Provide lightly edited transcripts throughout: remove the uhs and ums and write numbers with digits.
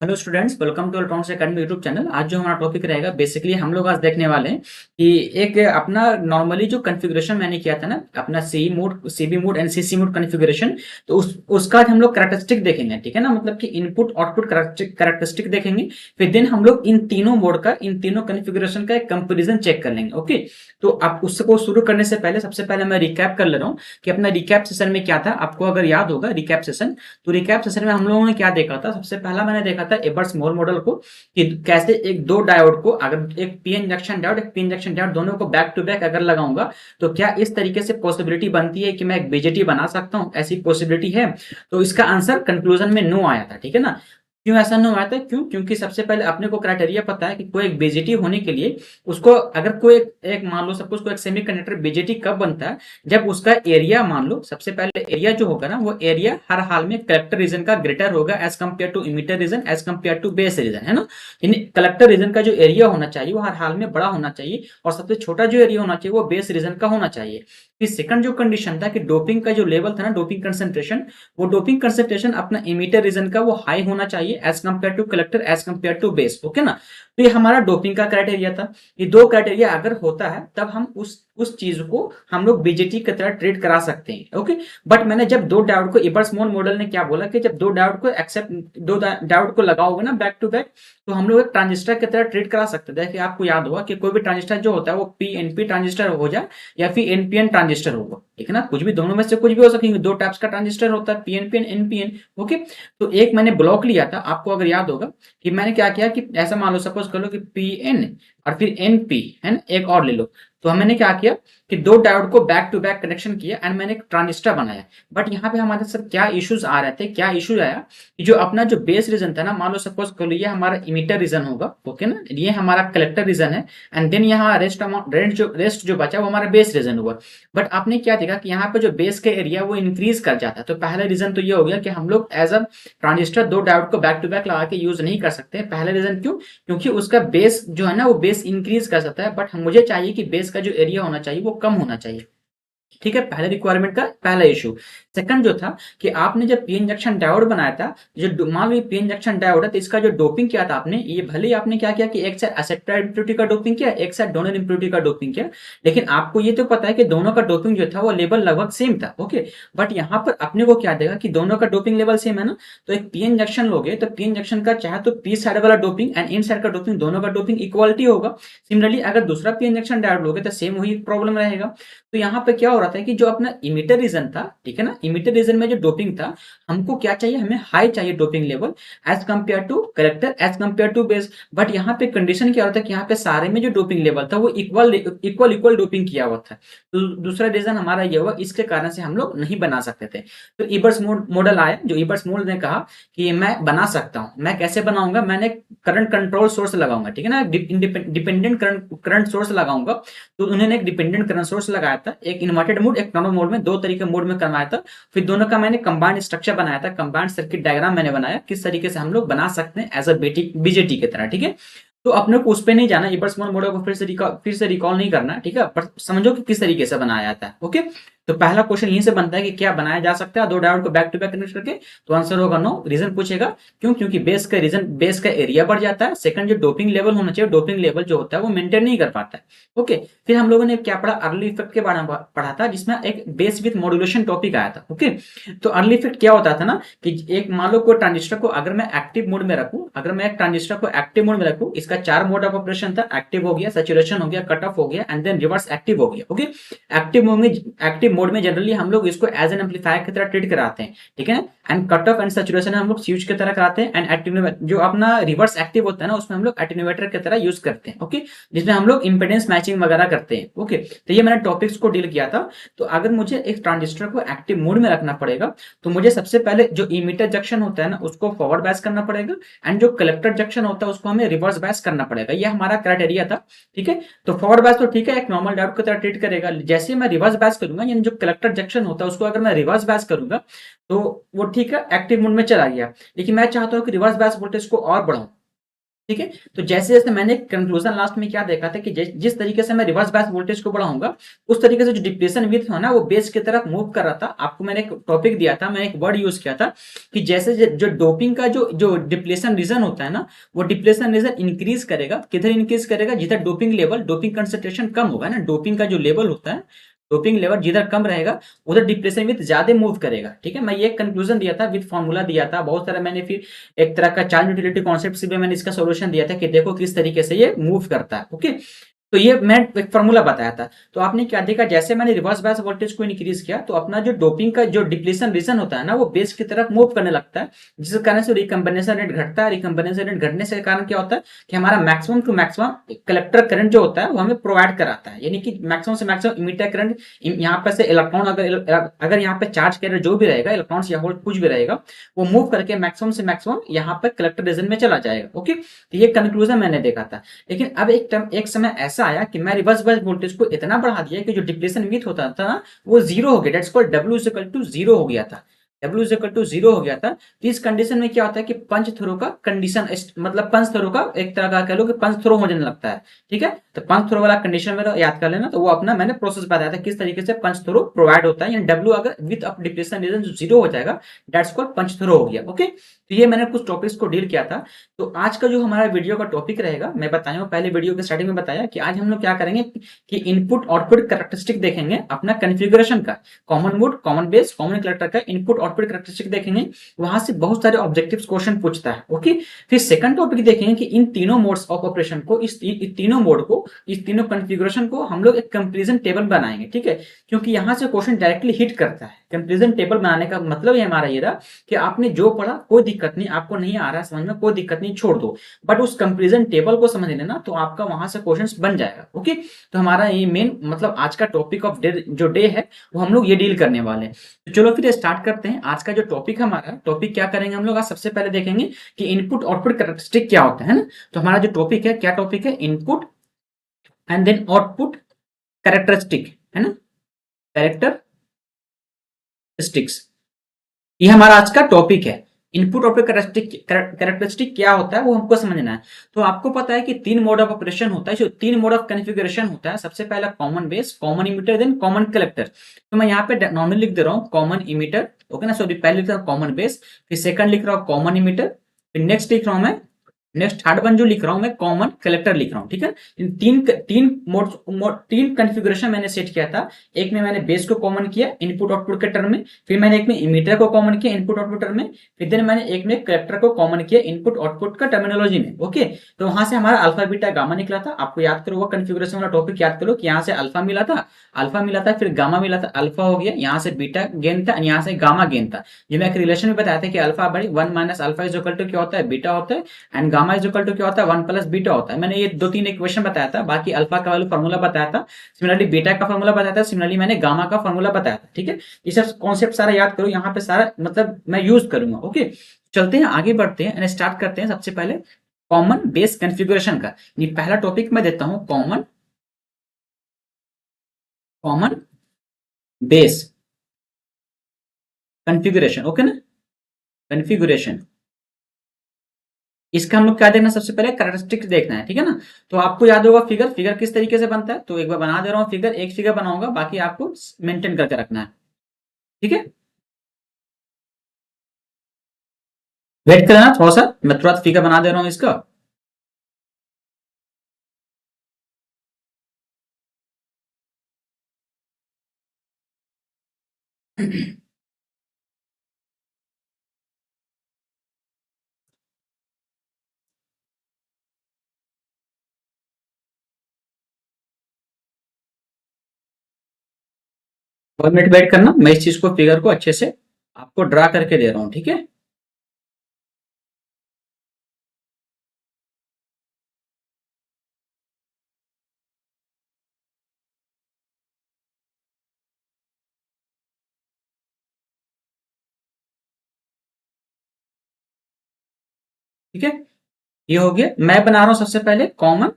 Hello students, welcome to electronics academy YouTube channel. आज जो हमारा टॉपिक रहेगा, बेसिकली हम लोग आज देखने वाले हैं कि एक अपना नॉर्मली जो कॉन्फ़िगरेशन मैंने किया था ना, अपना C mode, CB mode and CC mode configuration. तो उसका आज हम लोग कैरेक्टरिस्टिक देखेंगे, ठीक है ना, मतलब कि इनपुट आउटपुट कैरेक्टरिस्टिक देखेंगे। फिर देन हम लोग इन तीनों मोड का, इन तीनों कॉन्फ़िगरेशन का एक कंपेरिजन चेक कर लेंगे। ओके, तो आप उसको शुरू करने से पहले सबसे पहले मैं रिकैप कर ले रहा हूँ कि अपना रिकैप सेशन में क्या था। आपको अगर याद होगा रिकैप सेशन, तो रिकैप सेशन में हम लोगों ने क्या देखा था। सबसे पहला मैंने देखा था एबर्स मोर मॉडल को, कि कैसे एक दो डायोड को, अगर एक पी एन जंक्शन डायोड, एक पी एन जंक्शन डायोड, दोनों को बैक टू बैक अगर लगाऊंगा तो क्या इस तरीके से पॉसिबिलिटी बनती है कि मैं एक बीजेटी बना सकता हूं। ऐसी पॉसिबिलिटी है। तो इसका आंसर कंक्लूजन में नो आया था, ठीक है ना। क्यों ऐसा नो आया था? क्यों? क्योंकि सबसे पहले अपने को क्राइटेरिया पता है कि कोई एक बीजेटी होने के लिए उसको, अगर कोई एक मान लो सपोज कोई एक सेमीकंडक्टर बीजेटी कब बनता है, जब उसका एरिया, मान लो सबसे पहले एरिया जो होगा ना, वो एरिया हर हाल में कलेक्टर रीजन का ग्रेटर होगा as compare to emitter region, as compare to base region, है ना। यानी कलेक्टर रीजन का जो एरिया होना चाहिए वो हर हाल में बड़ा होना चाहिए, और सबसे छोटा जो एरिया होना चाहिए वो बेस रीजन का होना चाहिए। फिर सेकंड जो कंडीशन था कि डोपिंग का जो लेवल था ना, डोपिंग कंसेंट्रेशन, वो डोपिंग कंसेंट्रेशन अपना इमिटर रीजन का वो हाई होना चाहिए as compare to collector, as compare to base. Okay ना। तो ये हमारा डोपिंग का क्राइटेरिया था। ये दो क्राइटेरिया अगर होता है तब हम उस चीज को हम लोग बीजेटी की तरह ट्रीट करा सकते हैं। ओके, बट मैंने जब दो डायोड को, इबर्समोल मॉडल ने क्या बोला कि जब दो डायोड को एक्सेप्ट, दो डायोड को लगाओगे ना बैक टू बैक, तो हम लोग एक ट्रांजिस्टर की तरह ट्रीट करा सकते हैं। देखिए आपको याद होगा कि कोई भी ट्रांजिस्टर जो होता है वो पीएनपी ट्रांजिस्टर हो जाए या फिर एनपीएन ट्रांजिस्टर होगा, ठीक है ना। कुछ भी, दोनों में से कुछ भी हो सकेंगे। दो टाइप्स का ट्रांजिस्टर होता है, पीएनपी एंड एनपीएन। ओके, तो एक मैंने ब्लॉक लिया था, आपको अगर याद होगा कि मैंने क्या किया कि ऐसा मान लो, सपोज कर लो कि पी एन और फिर एन पी, है ना, एक और ले लो। तो मैंने क्या किया कि दो डायोड को बैक टू बैक कनेक्शन किया एंड मैंने एक ट्रांजिस्टर बनाया। बट यहाँ पे हमारे साथ क्या इश्यूज आ रहे थे, क्या इश्यूज आया कि जो अपना जो बेस रीजन था ना, मान लो सपोज कर लो ये हमारा इमिटर रीजन होगा, ओके ना, ये हमारा कलेक्टर रीजन है, एंड देन यहाँ रेस्ट जो बचा वो हमारा बेस रीजन हुआ। बट आपने क्या देखा कि यहाँ पे जो बेस का एरिया वो इंक्रीज कर जाता है। तो पहला रीजन तो ये हो गया कि हम लोग एज अ ट्रांजिस्टर दो डायोड को बैक टू बैक लगा के यूज नहीं कर सकते। पहला रीजन क्यों? क्योंकि उसका बेस जो है ना वो बेस इंक्रीज कर सकता है, बट मुझे चाहिए कि बेस का जो एरिया होना चाहिए वो कम होना चाहिए। ठीक है, पहले रिक्वायरमेंट का पहला इशू। सेकंड जो था कि आपने जब पी जंक्शन डायोड बनाया था, जो मान लो पी जंक्शन डायोड है, तो इसका जो डोपिंग किया था आपने, ये भले ही आपने क्या किया कि एक साइड एसेप्टाइल इम्प्योरिटी का डोपिंग किया, एक साइड डोनर इम्प्योरिटी का डोपिंग किया, लेकिन आपको ये तो पता है कि दोनों का डोपिंग जो था वो लेवल लगभग सेम था। ओके, बट यहाँ पर अपने को क्या देगा कि दोनों का डोपिंग लेवल सेम है ना। तो एक पी जंक्शन लोगे तो पी जंक्शन का चाहे तो पी साइड वाला डोपिंग एंड इन साइड का डोपिंग, दोनों का डोपिंग इक्वालिटी होगा। सिमिलरली अगर दूसरा पी जंक्शन डायोड लोगे तो सेम वही प्रॉब्लम रहेगा। तो यहाँ पे क्या हो रहा था कि जो अपना इमिटर रीजन था, ठीक है ना, इमिटर रीजन में जो डोपिंग था, हमको क्या चाहिए, हमें हाई चाहिए doping level as compare to collector, as compare to base. But यहाँ पे कंडीशन क्या होता है कि यहाँ पे सारे में जो डोपिंग लेवल था वो इक्वल इक्वल इक्वल डोपिंग किया हुआ था। तो दूसरा रीजन हमारा ये हुआ, इसके कारण से हम लोग नहीं बना सकते थे। तो इबर्स मॉडल आया, जो इबर्स मॉडल ने कहा कि मैं बना सकता हूँ। मैं कैसे बनाऊंगा? मैंने करंट कंट्रोल सोर्स लगाऊंगा, ठीक है ना, डिपेंडेंट करंट सोर्स लगाऊंगा। तो उन्होंने एक डिपेंडेंट करंट सोर्स लगाया था, एक इन्वर्टेड मोड, एक नॉर्मल मोड में, दो तरीके मोड में करवाया था। फिर दोनों का मैंने कंबाइंड स्ट्रक्चर बनाया था, कंबाइंड सर्किट डायग्राम मैंने बनाया, किस तरीके से हम लोग बना सकते हैं एज अ बीजेटी की तरह, ठीक है। तो अपने को उस पर नहीं जाना, इबर्स मॉडल को फिर से रिकॉल नहीं करना, ठीक है, पर समझो कि किस तरीके से बनाया जाता है। ओके, तो पहला क्वेश्चन यहीं से बनता है कि क्या बनाया जा सकता है दो डायोड को बैक टू बैक कनेक्ट करके। तो आंसर होगा नो। रीजन पूछेगा क्यों? क्योंकि बेस का एरिया बढ़ जाता है। सेकंड, जो डोपिंग लेवल होना चाहिए, डोपिंग लेवल जो होता है वो मेंटेन नहीं कर पाता है। ओके, फिर हम लोगों ने क्या पढ़ा, अर्ली इफेक्ट के बारे में पढ़ा था, जिसमें एक बेस विथ मॉड्यूलेशन टॉपिक आया था। ओके, तो अर्ली इफेक्ट क्या होता था ना कि एक मान लो कोई ट्रांजिस्टर को अगर मैं एक्टिव मोड में रखूं, अगर मैं एक ट्रांजिस्टर को एक्टिव मोड में रखूं, इसका चार मोड ऑफ ऑपरेशन था, एक्टिव हो गया, सैचुरेशन हो गया, कट ऑफ हो गया, एंड देन रिवर्स एक्टिव हो गया। ओके, एक्टिव मोड में जनरली हम लोग इसको एज एन एम्पलीफायर की तरह ट्रीट कराते हैं, ठीक है। And cut off and saturation हम लोग स्विच की तरह कराते हैं, एंड एटीन्यूएटर जो अपना रिवर्स एक्टिव होता है ना, उसमें हम लोग एटीन्यूएटर की तरह यूज करते हैं। ओके, जिसमें हम लोग इंपेडेंस मैचिंग वगैरह करते हैं। ओके, तो ये मैंने टॉपिक्स को डील किया था। तो अगर मुझे एक ट्रांजिस्टर को एक्टिव मोड में रखना पड़ेगा, तो मुझे सबसे पहले जो इमीटर जंक्शन होता है ना उसको फॉरवर्ड बायस करना पड़ेगा, एंड जो कलेक्टर जंक्शन होता है उसको हमें रिवर्स बायस करना पड़ेगा। ये हमारा क्राइटेरिया था, ठीक है। तो फॉरवर्ड बायस तो ठीक है, एक नॉर्मल डायोड की तरह ट्रीट करेगा। जैसे मैं रिवर्स बायस करूंगा, यानी जो कलेक्टर जंक्शन होता है उसको अगर मैं रिवर्स बायस करूंगा तो वो ठीक है, एक्टिव मोड में चला गया। लेकिन मैं चाहता हूं कि रिवर्स बायस वोल्टेज को और बढ़ाऊं, ठीक है। तो जैसे जैसे मैंने कंक्लूजन लास्ट में क्या देखा था कि जिस तरीके से मैं रिवर्स बायस वोल्टेज को बढ़ाऊंगा, उस तरीके से जो डिप्लेशन विड्थ है ना वो बेस की तरफ मूव कर रहा था। आपको मैंने एक टॉपिक दिया था, मैंने एक वर्ड यूज किया था कि जैसे जो डोपिंग का जो डिप्लेशन रीजन होता है ना, वो डिप्लेशन रीजन इंक्रीज करेगा। किधर इंक्रीज करेगा? जिधर डोपिंग लेवल, डोपिंग कंसेंट्रेशन कम होगा ना, डोपिंग का जो लेवल होता है, डोपिंग लेवल जिधर कम रहेगा उधर डिप्लेशन विथ ज्यादा मूव करेगा। ठीक है, मैं ये कंक्लूजन दिया था, विथ फॉर्मूला दिया था बहुत सारा। मैंने फिर एक तरह का चार्ज यूटिलिटी कॉन्सेप्ट से भी मैंने इसका सॉल्यूशन दिया था कि देखो किस तरीके से ये मूव करता है। ओके, तो ये मैं एक फॉर्मूला बताया था। तो आपने क्या देखा, जैसे मैंने रिवर्स बायस वोल्टेज को इंक्रीज किया तो अपना जो डोपिंग का जो डिप्लेशन रीजन होता है ना वो बेस की तरफ मूव करने लगता है, जिस कारण से रिकम्बिनेशन रेट घटता है। रिकम्बिनेशन रेट घटने से कारण क्या होता है कि हमारा maximum to maximum collector current जो होता है वो हमें प्रोवाइड कराता है, यानी कि मैक्सिमम से मैक्सिमम इमिटर करंट। यहाँ पे से इलेक्ट्रॉन अगर यहाँ पे चार्ज कैरियर जो भी रहेगा, इलेक्ट्रॉन्स या होल्ड कुछ भी रहेगा, वो मूव करके मैक्सिमम से मैक्सिमम यहाँ पे कलेक्टर रीजन में चला जाएगा। ओके, तो ये कंक्लूजन मैंने देखा था। लेकिन अब एक समय ऐसा आया कि मैं रिवर्स बायस वोल्टेज को इतना बढ़ा दिया कि जो डिप्लेशन विथ होता था ना वो जीरो हो गया। That's called W is equal to zero हो गया था। W is equal to zero हो गया था। तो इस कंडीशन में क्या होता है कि पंच थ्रो का कंडीशन, मतलब पंच थ्रो का एक तरह का कह लो कि पंच थ्रो हो जाने लगता है। ठीक है, तो पंच थ्रो वाला कंडीशन में याद कर लेना। तो वो अपना मैंने प्रोसेस बताया था किस तरीके से पंच थ्रो प्रोवाइड होता है, यानी डब्ल्यू अगर with up depletion region zero हो जाएगा, डेट्स कॉल्ड पंच थ्रो हो गया। ओके, तो ये मैंने कुछ टॉपिक्स को डील किया था। तो आज का जो हमारा वीडियो का टॉपिक रहेगा, मैं बताया पहले वीडियो के स्टार्टिंग में बताया कि आज हम लोग क्या करेंगे कि इनपुट आउटपुट कैरेक्टरिस्टिक देखेंगे अपना कॉन्फ़िगरेशन का। Common mode, common base, common collector का इनपुट आउटपुट कैरेक्टरिस्टिक देखेंगे। वहां से बहुत सारे ऑब्जेक्टिव्स क्वेश्चन पूछता है। ओके, फिर सेकंड टॉपिक देखेंगे कि इन तीनों मोड्स ऑफ ऑपरेशन को, इस तीनों मोड को, इस तीनों कॉन्फ़िगरेशन को हम लोग एक कंपैरिजन टेबल बनाएंगे। ठीक है, क्योंकि यहां से क्वेश्चन डायरेक्टली हिट करता है। कंपैरिजन टेबल बनाने का मतलब ये हमारा ये रहा कि आपने जो पढ़ा कोई दिक्कत नहीं, आपको नहीं आ रहा है समझ में कोई दिक्कत नहीं, छोड़ दो, बट उस कंपैरिजन टेबल को समझ लेना तो आपका वहां से क्वेश्चंस बन जाएगा। ओके, तो हमारा ये मेन मतलब आज का टॉपिक ऑफ डे जो डे है वो हम लोग ये डील करने वाले हैं। तो चलो फिर स्टार्ट करते हैं। आज का जो टॉपिक हमारा टॉपिक क्या करेंगे हम लोग, आज सबसे पहले देखेंगे कि इनपुट आउटपुट कैरेक्टरिस्टिक क्या होता है ना। तो हमारा जो टॉपिक है, क्या टॉपिक है, input and then output characteristic, है ना, कैरेक्टरिस्टिक्स। ये हमारा आज का टॉपिक है। इनपुट आउटपुट कैरेक्टरिस्टिक क्या होता है वो हमको समझना है। तो आपको पता है कि तीन मोड ऑफ ऑपरेशन होता है, जो तीन मोड ऑफ कॉन्फ़िगरेशन होता है। सबसे पहला common base, common emitter, then common collector. तो मैं यहाँ पे नॉर्मली लिख दे रहा हूँ कॉमन इमिटर, ओके ना, सॉरी पहले लिख रहा हूँ कॉमन बेस, फिर सेकंड लिख रहा हूँ कॉमन इमिटर, फिर नेक्स्ट लिख रहा हूँ मैं, नेक्स्ट थर्ड वन जो लिख रहा हूं मैं कॉमन कलेक्टर लिख रहा हूं। ठीक है, इन तीन कॉन्फ़िगरेशन मैंने सेट किया था। एक में मैंने बेस को कॉमन किया इनपुट आउटपुट के टर्म में, फिर मैंने एक में इमीटर को कॉमन किया इनपुट आउटपुट टर्म में, फिर देन मैंने एक में कलेक्टर को कॉमन किया इनपुट आउटपुट का टर्मिनोलॉजी में। ओके, तो वहां से हमारा अल्फा बीटा गामा निकला था। आपको याद करो वो कॉन्फ़िगरेशन वाला टॉपिक याद करो कि यहाँ से अल्फा मिला था, फिर गामा मिला था, अल्फा हो गया, यहाँ से बीटा गेन था, यहाँ से गामा गेन था। ये मैं एक रिलेशन में बताया था कि अल्फा बड़ी 1 minus alpha is equal to क्या होता है, बीटा होता है, and gamma is equal to क्या होता है, 1 प्लस बीटा होता है। मैंने ये दो तीन इक्वेशन बताया था, बाकी अल्फा का वैल्यू फार्मूला बताया था, सिमिलरली बीटा का फार्मूला बताया था, सिमिलरली मैंने गामा का फार्मूला बताया था। ठीक है, ये सब कॉन्सेप्ट सारा याद करो, यहाँ पे सारा मतलब मैं यूज करूंगा। ओके, चलते हैं आगे बढ़ते हैं एंड स्टार्ट करते हैं। सबसे पहले कॉमन बेस कॉन्फ़िगरेशन का ये पहला टॉपिक मैं देता हूं, common common base configuration. Okay ना, कॉन्फ़िगरेशन, इसका हम लोग क्या देखना, सबसे पहले कैरेक्टरिस्टिक्स देखना है। ठीक है ना, तो आपको याद होगा फिगर, फिगर किस तरीके से बनता है, तो एक बार बना दे रहा हूं फिगर, एक फिगर बनाऊंगा, बाकी आपको मेंटेन करके रखना है। ठीक है, वेट करना थोड़ा सा, मैं तुरंत फिगर बना दे रहा हूं इसका। और मिनट वेट करना, मैं इस चीज को फिगर को अच्छे से आपको ड्रा करके दे रहा हूं। ठीक है, ठीक है, ये हो गया। मैं बना रहा हूं सबसे पहले कॉमन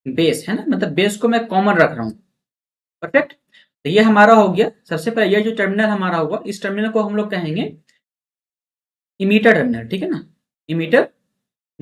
बेस, है ना, मतलब बेस को मैं कॉमन रख रहा हूं। परफेक्ट, तो ये हमारा हो गया। सबसे पहले ये जो टर्मिनल हमारा होगा, इस टर्मिनल को हम लोग कहेंगे इमीटर टर्मिनल। ठीक है ना, इमीटर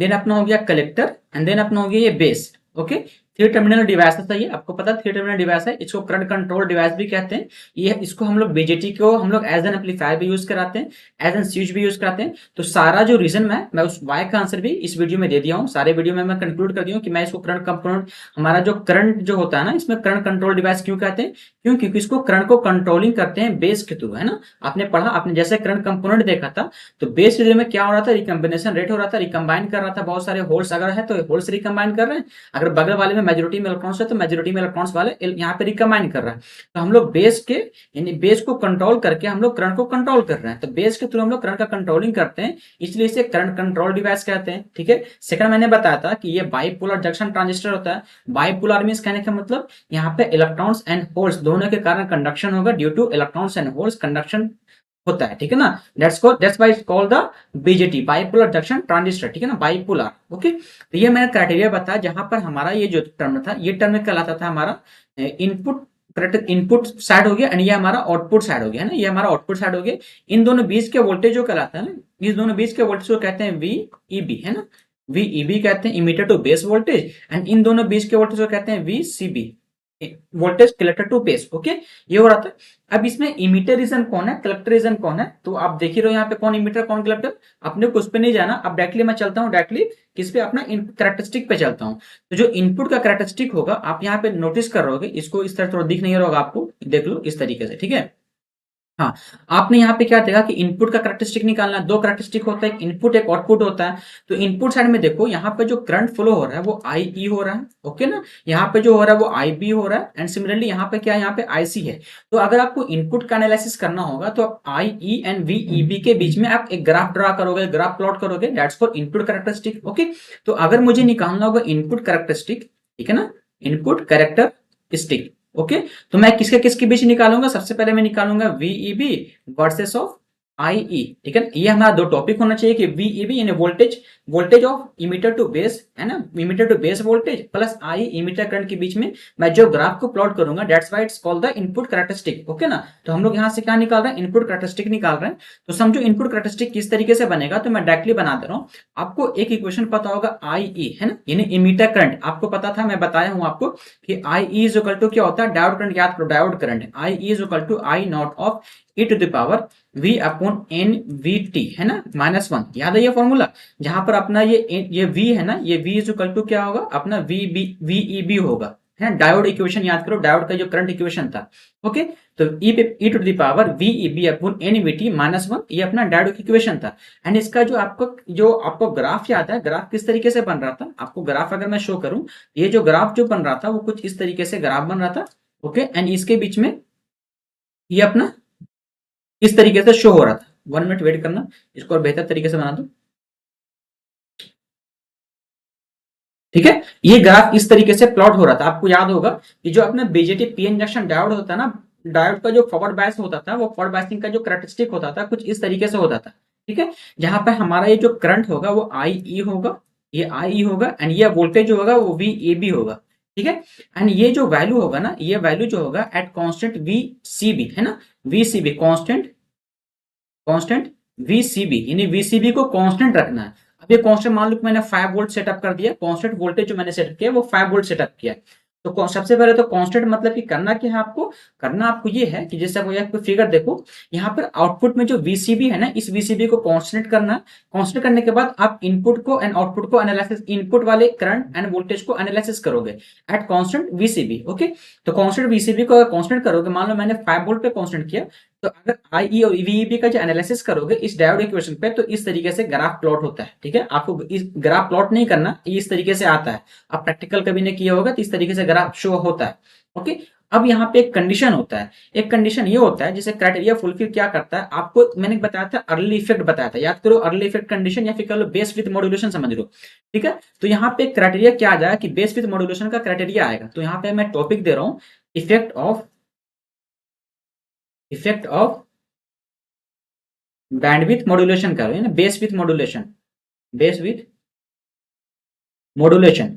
देन अपना हो गया कलेक्टर एंड देन अपना हो गया ये base. Okay, three terminal device है, ये आपको पता है थ्री टर्मिनल डिवाइस है, इसको करंट कंट्रोल डिवाइस भी कहते हैं। ये इसको हम लोग बीजेटी को हम लोग एज एन एम्पलीफायर भी यूज कराते हैं, एज एन स्विच भी यूज कराते हैं। तो सारा जो रीजन मैं उस वाई का आंसर भी इस वीडियो में दे दिया हूँ, सारे वीडियो में मैं कंक्लूड कर दिया हूँ कि मैं इसको करंट कंपोनेंट, हमारा जो करंट जो होता है ना इसमें करंट कंट्रोल डिवाइस क्यों कहते हैं, क्यों, क्योंकि इसको करंट को कंट्रोलिंग करते हैं बेस के थ्रू, है ना। आपने पढ़ा, आपने जैसे करंट कंपोनेंट देखा था, तो बेस के में क्या हो रहा था, रिकम्बिनेशन रेट हो रहा था, रिकम्बाइन कर रहा था, बहुत सारे होल्स अगर है तो होल्स रिकम्बाइन कर रहे हैं, अगर बगल वाले में मेजोरिटी में इलेक्ट्रॉन्स है तो मेजोरिटी में इलेक्ट्रॉन्स वाले यहाँ पे रिकम्बाइन कर रहा है। तो हम लोग बेस के, यानी बेस को कंट्रोल करके हम लोग करंट को कंट्रोल कर रहे हैं, तो बेस के थ्रू हम लोग करंट का कंट्रोलिंग करते हैं, इसलिए इसे करंट कंट्रोल डिवाइस कहते हैं। ठीक है, सेकंड मैंने बताया था कि ये बाइपोलर जंक्शन ट्रांजिस्टर होता है। बाइपोलर मींस कहने का मतलब यहाँ पे इलेक्ट्रॉन्स एंड होल्स दोनों के कारण कंडक्शन होगा, due two electrons and holes conduction होता है। ठीक है ना, that's why it's called the BJT, bipolar junction transistor. ठीक है ना, बाइपोलर। ओके, तो ये मैंने क्राइटेरिया बताया जहां पर हमारा ये जो टर्म था, ये टर्म कहलाता था हमारा इनपुट, करेक्ट, इनपुट साइड हो गया एंड ये हमारा आउटपुट साइड हो गया, है ना, ये हमारा आउटपुट साइड हो गया। इन दोनों बीच के वोल्टेज जो कहलाता है ना, इस दोनों बीच के वोल्टेज को कहते हैं वी ई बी, है ना, वी ई बी कहते हैं emitter to base voltage, and इन दोनों बीच के वोल्टेज को कहते हैं V C B, voltage collector to base. Okay, ये हो रहा था। अब इसमें इमीटर रीजन कौन है, कलेक्टर रीजन कौन है, तो आप देख ही रहे हो यहाँ पे कौन इमीटर कौन कलेक्टर, अपने को उस पे नहीं जाना। अब डायरेक्टली मैं चलता हूँ, डायरेक्टली किस पे, अपना कैरेक्टरिस्टिक पे चलता हूँ। तो जो इनपुट का कैरेक्टरिस्टिक होगा, आप यहाँ पे नोटिस कर रहे होगे, इसको इस तरह थोड़ा दिख नहीं रहा होगा आपको, देख लो इस तरीके से। ठीक है, हाँ, आपने यहाँ पे क्या देखा कि इनपुट का कैरेक्टरिस्टिक निकालना है, दो कैरेक्टरिस्टिक होता है, एक इनपुट एक आउटपुट होता है। तो इनपुट साइड में देखो, यहाँ पे जो करंट फ्लो हो रहा है वो आई ई हो रहा है, ओके ना, यहाँ पे जो हो रहा है वो आई बी हो रहा है, एंड सिमिलरली यहाँ पे क्या है, यहाँ पे आई सी है। तो अगर आपको इनपुट का एनालिसिस करना होगा तो आप I E and V E B के बीच में आप एक ग्राफ ड्रा करोगे, ग्राफ प्लॉट करोगे, that's for input characteristic. Okay, तो अगर मुझे निकालना होगा इनपुट कैरेक्टरिस्टिक, ठीक है ना, इनपुट कैरेक्टरिस्टिक, ओके, तो मैं किसके किसके बीच निकालूंगा, सबसे पहले मैं निकालूंगा वीईबी वर्सेस ऑफ आईई। ठीक है, ये हमारा दो टॉपिक होना चाहिए कि वीईबी यानी voltage, voltage of emitter to base, है ना, emitter to base voltage plus I emitter current के बीच में मैं जो ग्राफ को प्लॉट करूंगा, that's why it's called the input characteristic. Okay ना, तो हम लोग यहाँ से क्या निकाल रहे हैं, इनपुट कैरेक्टरिस्टिक निकाल रहे हैं। तो समझो इनपुट कैरेक्टरिस्टिक किस तरीके से बनेगा, तो मैं डायरेक्टली बना दे रहा हूँ। आपको एक इक्वेशन पता होगा आई, है ना, यानी इमीटर करंट आपको पता था, मैं बताया हूँ आपको कि आई इज इक्वल टू क्या होता है, डायोड करंट, याद करो diode current, I is equal to I naught of E to the power V upon N V T, है ना, -1। याद है ये फॉर्मूला, जहां पर अपना ये वी है ना, ये वी इज इक्वल टू क्या होगा, अपना V B V E B होगा, है डायोड इक्वेशन याद करो, डायोड का जो करंट इक्वेशन था। ओके, तो e to the power V E B upon N V T -1, ये अपना डायोड इक्वेशन था। एंड इसका जो आपको ग्राफ याद है, ग्राफ किस तरीके से बन रहा था, आपको ग्राफ अगर मैं शो करूं, ये जो ग्राफ जो बन रहा था वो कुछ इस तरीके से ग्राफ बन रहा था। ओके, एंड इसके बीच में ये अपना इस तरीके से शो हो रहा था। 1 मिनट वेट करना, इसको और बेहतर तरीके से बना दो। ठीक है, ये ग्राफ इस तरीके से प्लॉट हो रहा था। आपको याद होगा कि जो अपना बीजेटी पीएन जंक्शन डायोड होता है ना, डायोड का जो फॉरवर्ड बायस होता था, वो फॉरवर्ड बायसिंग का जो कैरेक्टरिस्टिक होता था कुछ इस तरीके से होता था। ठीक है, जहां पर हमारा ये जो करंट होगा वो आई ई होगा, ये आई ई होगा, एंड ये वोल्टेज जो होगा वो वी ए बी होगा। ठीक है, एंड ये जो वैल्यू होगा ना, ये वैल्यू जो होगा at constant V C B, है ना, V C B constant, constant VCB, यानी वीसीबी को कांस्टेंट रखना है। अब ये कांस्टेंट मान लो कि मैंने 5 वोल्ट सेटअप कर दिया, कांस्टेंट वोल्टेज जो मैंने सेट किया वो 5 वोल्ट सेटअप किया। तो सबसे पहले तो कांस्टेंट मतलब कि करना क्या है आपको, करना आपको ये है कि जैसे आपको फिगर देखो, यहाँ पर आउटपुट में जो वीसीबी है ना, इस वीसीबी को कांस्टेंट करना है। कांस्टेंट करने के बाद आप इनपुट को एंड आउटपुट को एनालिसिस, इनपुट वाले करंट एंड वोल्टेज को एनालिसिस करोगे एट कांस्टेंट वीसीबी। ओके, तो कांस्टेंट वीसीबी को अगर कांस्टेंट करोगे, मान लो मैंने 5 वोल्ट पे कांस्टेंट किया, तो अगर आई और वीईबी का जो एनालिसिस करोगे इस डायोड इक्वेशन पे, तो इस तरीके से ग्राफ प्लॉट होता है। ठीक है, आपको इस ग्राफ प्लॉट नहीं करना, ये इस तरीके से आता है। आप प्रैक्टिकल कभी ने किया होगा तो इस तरीके से ग्राफ शो होता है। ओके, अब यहाँ पे एक कंडीशन होता है, एक कंडीशन ये होता है जिसे क्राइटेरिया फुलफिल क्या करता है, आपको मैंने बताया था अर्ली इफेक्ट बताया था, याद करो अर्ली इफेक्ट कंडीशन, या फिर कह लो बेस विद मॉड्यूलेशन समझ लो। ठीक है, तो यहाँ पे क्राइटेरिया क्या आ जाएगा कि बेस विद मॉड्यूलेशन का क्राइटेरिया आएगा। तो यहाँ पे मैं टॉपिक दे रहा हूँ, इफेक्ट ऑफ बैंडविथ मॉड्यूलेशन करो, है ना, base with modulation, base with modulation.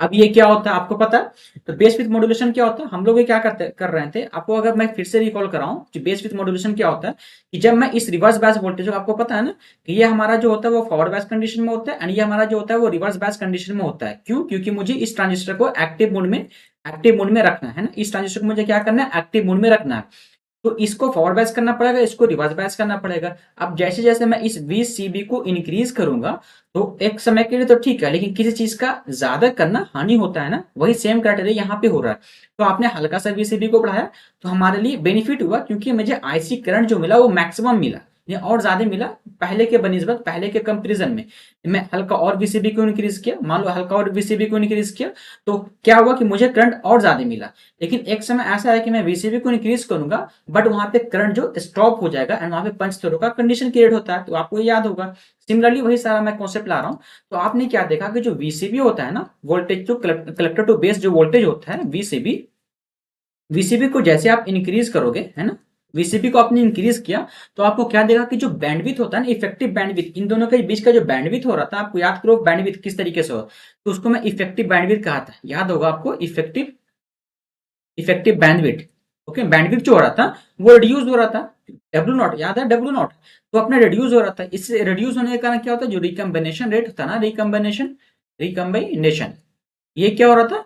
अब ये क्या होता है आपको पता है? तो बेस विथ मॉड्यूलेशन क्या होता है, हम लोग ये क्या करते कर रहे थे, आपको अगर मैं फिर से रिकॉल कराऊं कि बेस विथ मॉड्यूलेशन क्या होता है, कि जब मैं इस रिवर्स बायस वोल्टेज को, आपको पता है ना कि ये हमारा जो होता है वो फॉरवर्ड बायस कंडीशन में होता है, एंड ये हमारा जो होता है वो रिवर्स बायस कंडीशन में होता है। क्यों? क्योंकि मुझे इस ट्रांजिस्टर को एक्टिव मोड में रखना है ना, इस ट्रांजिस्टर को मुझे क्या करना है, एक्टिव मोड में रखना है। तो इसको फॉरवर्ड बैच करना पड़ेगा, इसको रिवर्स बैच करना पड़ेगा। अब जैसे जैसे मैं इस VCB को इंक्रीज करूंगा, तो एक समय के लिए तो ठीक है, लेकिन किसी चीज का ज्यादा करना हानि होता है ना, वही सेम क्राइटेरिया यहाँ पे हो रहा है। तो आपने हल्का सा VCB को बढ़ाया, तो हमारे लिए बेनिफिट हुआ, क्योंकि मुझे IC करंट जो मिला वो मैक्सिमम मिला, या और ज्यादा मिला पहले के बनिस्बत, पहले के कंपेरिजन में। मैं हल्का और VCB को इंक्रीज किया, मान लो हल्का और VCB को इंक्रीज किया, तो क्या हुआ कि मुझे करंट और ज्यादा मिला। लेकिन एक समय ऐसा है कि मैं VCB को इंक्रीज करूंगा, बट वहां पे करंट जो स्टॉप हो जाएगा, एंड वहां पे पंच थ्रो का कंडीशन क्रिएट होता है, तो आपको याद होगा। सिमिलरली वही सारा मैं कॉन्सेप्ट ला रहा हूँ। तो आपने क्या देखा कि जो VCB होता है ना, वोल्टेज जो कलेक्टर टू बेस जो वोल्टेज होता है VCB, VCB को जैसे आप इंक्रीज करोगे, है ना, VCB को आपने इंक्रीज किया, तो आपको क्या देगा कि जो बैंडविथ होता है ना, इफेक्टिव बैंडविथ, इन दोनों के बीच का जो बैंडविथ हो रहा था, आपको याद करो बैंडविथ किस तरीके से हो, तो उसको मैं इफेक्टिव बैंडविथ कहा था, याद होगा आपको, इफेक्टिव बैंडविथ। ओके, बैंडविथ जो हो रहा था वो रिड्यूस हो रहा था, W0 याद है, W0, तो अपना रिड्यूस हो रहा था। इससे रिड्यूस होने के कारण क्या होता है, जो रिकम्बिनेशन रेट होता है ना, रिकम्बिनेशन, ये क्या हो रहा था,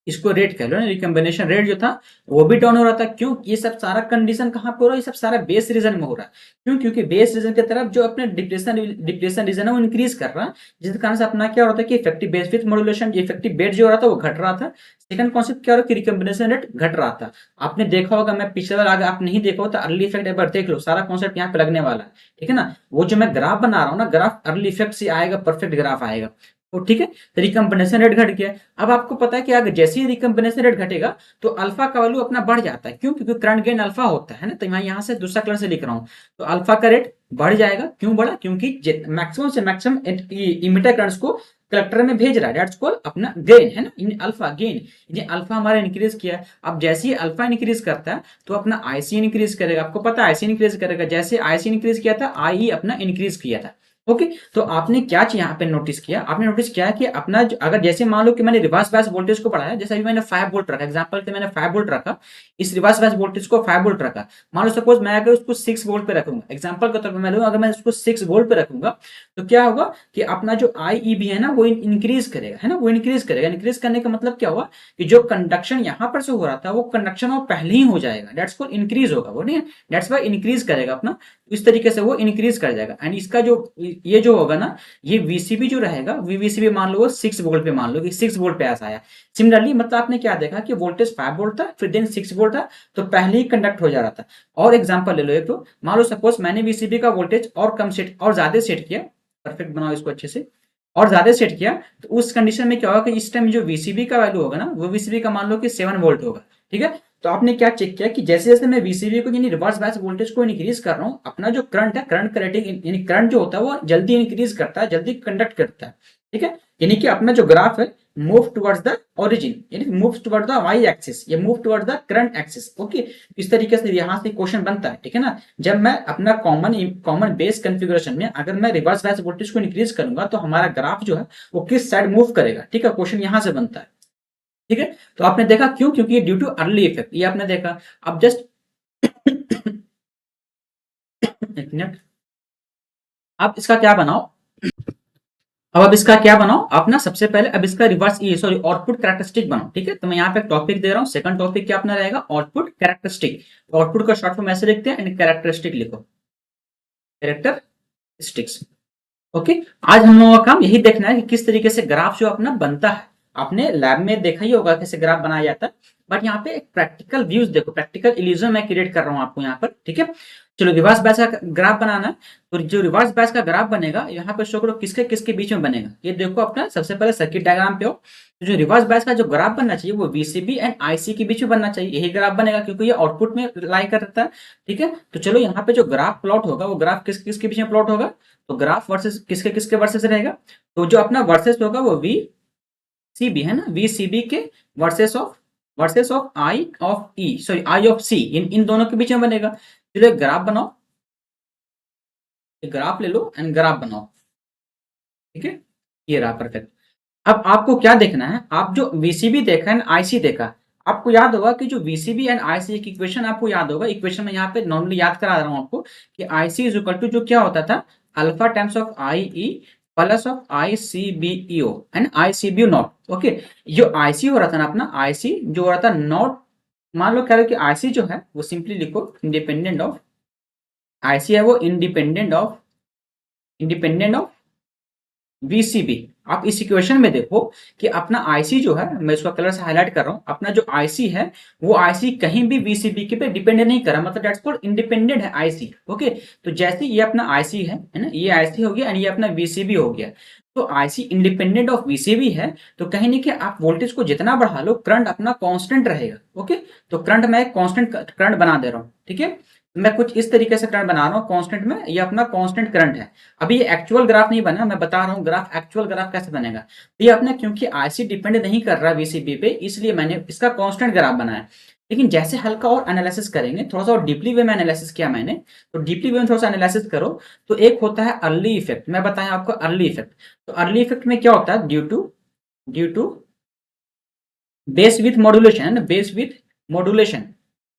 इसको रेट कह लो ना, रिकम्बिनेशन रेट जो था वो भी डाउन हो रहा था। क्यों? ये सब सारा कंडीशन कहाँ पे हो रहा है, ये सब सारा बेस रीजन में हो रहा है। क्यों? क्योंकि बेस रीजन की तरफ जो अपने डिप्रेशन रीजन है वो इंक्रीज कर रहा है, जिसके कारण से अपना क्या हो रहा था कि effective base with modulation, effective bet जो हो रहा था वो घट रहा था। सेकंड कॉन्सेप्ट क्या हो रहा है कि रिकम्बिनेशन रेट घट रहा था। आपने देखा होगा, मैं पिछले बार अगर आप नहीं देखा हो तो अर्ली इफेक्ट एक बार देख लो, सारा कॉन्सेप्ट यहाँ पे लगने वाला है, ठीक है ना। वो जो मैं ग्राफ बना रहा हूँ ना, ग्राफ अर्ली इफेक्ट से आएगा, परफेक्ट ग्राफ आएगा, तो ठीक है। तो रिकम्बिनेशन रेट घट गया। अब आपको पता है कि अगर जैसे ही रिकम्बिनेशन रेट घटेगा, तो अल्फा का वैल्यू अपना बढ़ जाता है। क्यों? क्योंकि करंट गेन अल्फा होता है ना, तो मैं यहाँ से दूसरा कलर से लिख रहा हूँ, तो अल्फा का रेट बढ़ जाएगा। क्यों बढ़ा? क्योंकि मैक्सिमम से मैक्सिमम इमिटर करंट्स को कलेक्टर में भेज रहा है, दैट्स कॉल्ड अपना गेन, है ना, इन अल्फा गेन। ये अल्फा हमारा इंक्रीज किया है। अब जैसे ही अल्फा इंक्रीज करता है, तो अपना IC इंक्रीज करेगा। आपको पता है IC इंक्रीज करेगा, जैसे IC इंक्रीज किया था, IE अपना इंक्रीज किया था। ओके, तो आपने क्या चीज यहाँ पे नोटिस किया, आपने नोटिस किया कि अपना अगर जैसे मान लो कि मैंने रिवर्स बायस वोल्टेज को बढ़ाया, जैसे अभी मैंने 5 वोल्ट रखा, एग्जांपल के मैंने 5 वोल्ट रखा, इस रिवर्स बायस वोल्टेज को 5 वोल्ट रखा। मान लो सपोज मैं अगर उसको 6 वोल्ट पे रखूंगा, एग्जांपल के तौर पर मैं लूंगा, अगर मैं उसको 6 वोल्ट पे रखूंगा, तो क्या होगा कि अपना जो IEB है ना वो इंक्रीज करेगा, है ना, वो इंक्रीज करेगा। इंक्रीज करने का मतलब क्या हुआ कि जो कंडक्शन यहाँ पर से हो रहा था, वो कंडक्शन और पहले ही हो जाएगा, दैट्स कॉल्ड इंक्रीज होगा, वो नहीं, दैट्स वाई इंक्रीज करेगा अपना, इस तरीके से वो इंक्रीज कर जाएगा। एंड इसका जो ये जो होगा ना, ये VCB जो रहेगा, VCB मान लो 6 वोल्ट पे, मान लो कि 6 वोल्ट पे ऐसा आया। सिमिलरली मतलब आपने क्या देखा कि वोल्टेज 5 वोल्ट था, फिर देन 6 वोल्ट था, तो पहले ही कंडक्ट हो जा रहा था। और एग्जांपल ले लो एक, तो मान लो सपोज मैंने VCB का वोल्टेज और कम सेट और ज्यादा सेट किया, परफेक्ट बनाओ इसको अच्छे से, और ज्यादा सेट किया, तो उस कंडीशन में क्या होगा कि इस टाइम जो VCB का वैल्यू होगा ना, वो VCB का मान लो कि 7 वोल्ट होगा, ठीक है। तो आपने क्या चेक किया कि जैसे जैसे मैं VCB को यानी रिवर्स बायस वोल्टेज को इंक्रीज कर रहा हूँ, अपना जो करंट है, करंट करेटिंग यानी करंट जो होता है वो जल्दी इंक्रीज करता है, जल्दी कंडक्ट करता है, ठीक है। यानी कि अपना जो ग्राफ है मूव टुवर्ड्स द ओरिजिन, यानी move towards the Y axis, ये move towards the current axis. Okay, इस तरीके से यहाँ से क्वेश्चन बनता है, ठीक है ना। जब मैं अपना कॉमन बेस कॉन्फ़िगरेशन में अगर मैं रिवर्स बायस वोल्टेज को इंक्रीज करूंगा, तो हमारा ग्राफ जो है वो किस साइड मूव करेगा, ठीक है, क्वेश्चन यहाँ से बनता है, ठीक है। तो आपने देखा क्यों, क्योंकि ड्यू टू अर्ली इफेक्ट, ये आपने देखा। अब जस्ट एक मिनट, आप इसका क्या बनाओ, अब इसका क्या बनाओ आप ना, सबसे पहले अब इसका रिवर्स ये सॉरी आउटपुट कैरेक्टरिस्टिक बनाओ, ठीक है। तो मैं यहाँ पे टॉपिक दे रहा हूँ, सेकंड टॉपिक क्या अपना रहेगा, आउटपुट कैरेक्टरिस्टिक। आउटपुट का शॉर्ट फॉर्म ऐसे लिखते हैं, एंड कैरेक्टरिस्टिक लिखो, कैरेक्टरिस्टिक्स। ओके, आज हम लोगों का काम यही देखना है कि किस तरीके से ग्राफ जो अपना बनता है। आपने लैब में देखा ही होगा कैसे ग्राफ बनाया जाता है, बट यहाँ पे एक प्रैक्टिकल व्यूज देखो, प्रैक्टिकल इल्यूजन मैं क्रिएट कर रहा हूँ आपको यहाँ पर, ठीक है। चलो, रिवर्स बैच का ग्राफ बनाना है, तो जो रिवर्स बैच का ग्राफ बनेगा यहाँ पे शो करो किसके किसके बीच में बनेगा। ये देखो अपना सबसे पहले सर्किट डायग्राम पे हो, तो जो रिवर्स बैच का जो ग्राफ बनना चाहिए वो VCB एंड IC के बीच में बनना चाहिए, यही ग्राफ बनेगा क्योंकि ये आउटपुट में लाई करता है, ठीक है। तो चलो यहाँ पे जो ग्राफ प्लॉट होगा, वो ग्राफ किस किसके बीच में प्लॉट होगा, तो ग्राफ वर्सेस किसके किसके वर्सेस रहेगा, तो जो अपना वर्सेस होगा वो VCB है ना, VCB के versus of I of C, इन इन दोनों के बीच में बनेगा। चलो एक ग्राफ बनाओ, एक ग्राफ ले लो एंड ग्राफ बनाओ, ठीक है। ये रहा परफेक्ट। अब आपको क्या देखना है, आप जो वीसीबी देखा है, आईसी देखा, आपको याद होगा कि जो वीसीबी एंड आईसी की इक्वेशन आपको याद होगा, इक्वेशन में यहाँ पे नॉर्मली याद करा रहा हूँ आपको कि आईसी इज इक्वल टू जो क्या होता था, alpha times of I E plus of I C B E O and I C B naught. Okay, जो आईसी हो रहा था ना अपना, आईसी जो हो रहा था नॉट, मान लो कह रहे हो कि आईसी जो है वो सिंपली लिखो इंडिपेंडेंट ऑफ, आईसी है वो इंडिपेंडेंट ऑफ वीसीबी। आप इस इक्वेशन में देखो कि अपना आईसी जो है, मैं इसका कलर से हाईलाइट कर रहा हूं, अपना जो आईसी है वो आईसी कहीं भी वीसीबी के पे डिपेंड नहीं कर रहा, मतलब दैट्स कॉल्ड इंडिपेंडेंट है आईसी। ओके, तो जैसे ये अपना आईसी है ना, ये आईसी हो गया एंड ये अपना वीसीबी हो गया, तो आईसी इंडिपेंडेंट ऑफ वीसीबी है, तो कहीं नहीं कि आप वोल्टेज को जितना बढ़ा लो करंट अपना कांस्टेंट रहेगा। ओके, तो करंट मैं कांस्टेंट करंट बना दे रहा हूं, ठीक है, मैं कुछ इस तरीके से करंट बना रहा हूँ कांस्टेंट में, ये अपना कांस्टेंट करंट है। अभी ये एक्चुअल ग्राफ नहीं बना, मैं बता रहा हूँ ग्राफ, एक्चुअल ग्राफ कैसे बनेगा। तो ये अपना क्योंकि आईसी डिपेंड नहीं कर रहा वीसीबी पे, इसलिए मैंने इसका कांस्टेंट ग्राफ बनाया। लेकिन जैसे हल्का और एनालिसिस करेंगे, थोड़ा सा और डीपली वे में एनालिसिस किया मैंने, तो डीपली वे में थोड़ा सा एनालिसिस करो तो एक होता है अर्ली इफेक्ट। मैं बताया आपको अर्ली इफेक्ट, तो अर्ली इफेक्ट में क्या होता है, due to base with modulation, base with modulation.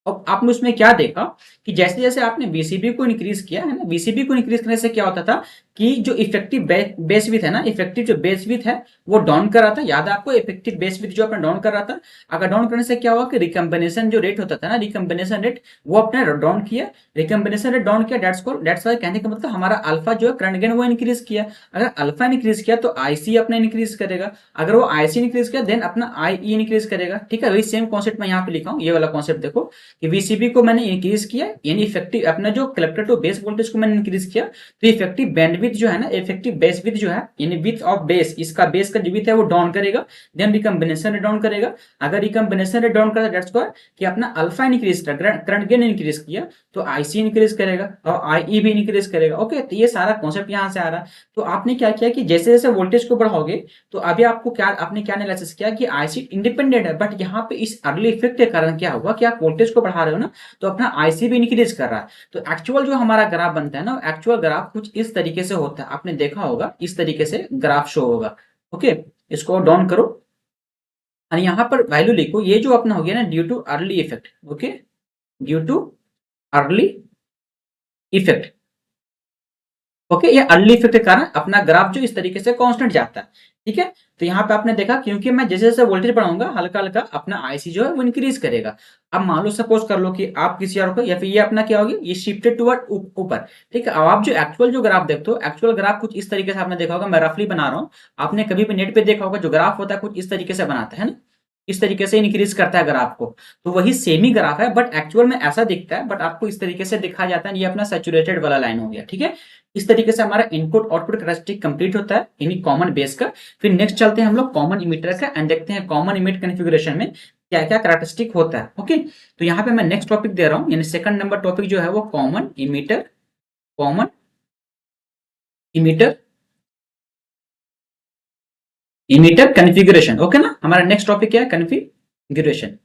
अब आपने उसमें क्या देखा कि जैसे जैसे आपने वीसीबी को इंक्रीज किया है ना, वीसीबी को इंक्रीज करने से क्या होता था कि जो इफेक्टिव बेस विथ है ना, इफेक्टिव जो बेस विथ है वो डाउन कर रहा था। याद है आपको, इफेक्टिव बेस विथ जो अपना डाउन कर रहा था, अगर डाउन करने से क्या हुआ कि रिकम्बिनेशन जो रेट होता था ना, रिकम्बिनेशन रेट वो अपने डाउन किया, रिकम्बिनेशन रेट डाउन किया, दैट्स वाई कहने का मतलब हमारा अल्फा जो है करंट गेन वो इंक्रीज किया। अगर अल्फा इंक्रीज किया तो आईसी अपना इंक्रीज करेगा, अगर वो आईसी इंक्रीज किया देन अपना आई इंक्रीज करेगा। ठीक है, वही सेम कॉन्सेप्ट मैं यहाँ पे लिखा हूँ, ये वाला कॉन्सेप्ट देखो कि वीसीबी को मैंने इंक्रीज किया, यानी इफेक्टिव अपना जो कलेक्टर टू बेस वोल्टेज को मैंने इंक्रीज किया, तो इफेक्टिव बैंडविड्थ जो है ना, इफेक्टिव बेस विड्थ जो है यानी विड्थ ऑफ बेस, इसका बेस का जो विड्थ है वो डाउन करेगा, देन रिकम्बिनेशन रेट डाउन करेगा। अगर रिकम्बिनेशन रेट डाउन करेगा दैट्स व्हाई कि अपना अल्फा इंक्रीज कर करंट गेन इंक्रीज किया, तो आईसी इंक्रीज करेगा और आईई भी इंक्रीज करेगा। ओके, तो ये सारा कॉन्सेप्ट यहाँ से आ रहा है। तो आपने क्या किया कि जैसे जैसे वोल्टेज को बढ़ाओगे, तो अभी आपको क्या, आपने क्या एनालिसिस किया कि आईसी इंडिपेंडेंट है, बट यहाँ पे इस अर्ली इफेक्ट के कारण क्या होगा कि आप वोल्टेज को बढ़ा रहे हो ना, तो अपना आईसी भी इंक्रीज कर रहा है। तो एक्चुअल जो हमारा ग्राफ बनता है ना, एक्चुअल ग्राफ कुछ इस तरीके से होता है, आपने देखा होगा इस तरीके से ग्राफ शो होगा। ओके, इसको डाउन करो और यहाँ पर वैल्यू लिखो, ये जो अपना हो गया ना due too early effect. Okay, due too early effect. Okay, ये अर्ली इफेक्ट के कारण अपना ग्राफ जो इस तरीके से कांस्टेंट जाता है। ठीक है, तो यहाँ पे आपने देखा क्योंकि मैं जैसे जैसे वोल्टेज बढ़ाऊंगा हल्का हल्का अपना आईसी जो है वो इंक्रीज करेगा। अब मान लो सपोज कर लो कि आप किसी और को, या फिर ये अपना क्या होगी, ये शिफ्टेड टुवर्ड ऊपर। ठीक है, अब आप जो एक्चुअल जो ग्राफ देखते हो, एक्चुअल ग्राफ कुछ इस तरीके से आपने देखा होगा, मैं रफली बना रहा हूँ, आपने कभी भी नेट पे देखा होगा जो ग्राफ होता है कुछ इस तरीके से बनाता है ना, इस तरीके से इंक्रीज करता है ग्राफ को। तो वही सेम ही ग्राफ है, बट एक्चुअल में ऐसा दिखता है, बट आपको इस तरीके से दिखा जाता है। ये अपना सैचुरेटेड वाला लाइन हो गया। ठीक है, इस तरीके से हमारा इनपुट आउटपुट कैरेक्टरिस्टिक कंप्लीट होता है यानी कॉमन बेस का। फिर नेक्स्ट चलते हैं हम लोग कॉमन इमीटर का एंड देखते हैं कॉमन इमिट कॉन्फ़िगरेशन में क्या क्या कैरेक्टरिस्टिक होता है। ओके, तो यहाँ पे मैं नेक्स्ट टॉपिक दे रहा हूँ, यानी सेकंड नंबर टॉपिक जो है वो कॉमन इमीटर कॉन्फ़िगरेशन। ओके ना, हमारा नेक्स्ट टॉपिक क्या है, कॉन्फ़िगरेशन।